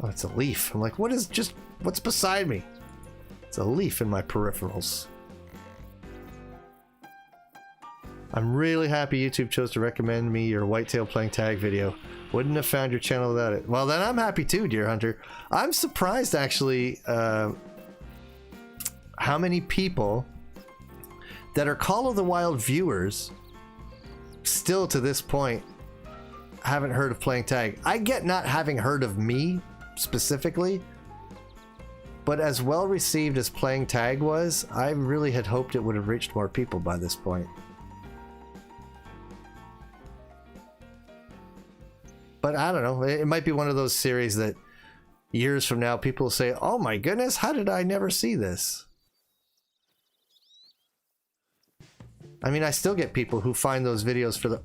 Oh, it's a leaf. I'm like, what's beside me? It's a leaf in my peripherals. I'm really happy YouTube chose to recommend me your whitetail playing tag video. Wouldn't have found your channel without it. Well, then I'm happy too, Deer Hunter. I'm surprised actually how many people that are Call of the Wild viewers still to this point haven't heard of playing tag. I get not having heard of me specifically, but as well received as playing tag was, I really had hoped it would have reached more people by this point. But I don't know, it might be one of those series that years from now people will say, oh my goodness, how did I never see this? I mean, I still get people who find those videos for the...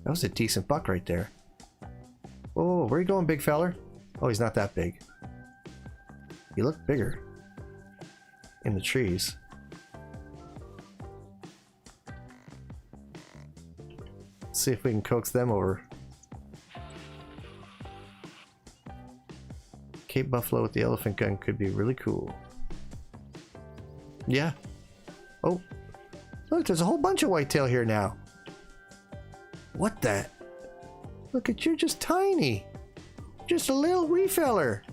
That was a decent buck right there. Oh, where are you going, big feller? Oh, he's not that big. You look bigger in the trees. Let's see if we can coax them over. Cape Buffalo with the elephant gun could be really cool. Yeah. Oh, look, there's a whole bunch of whitetail here now. What the? Look at you, just tiny. Just a little wee feller.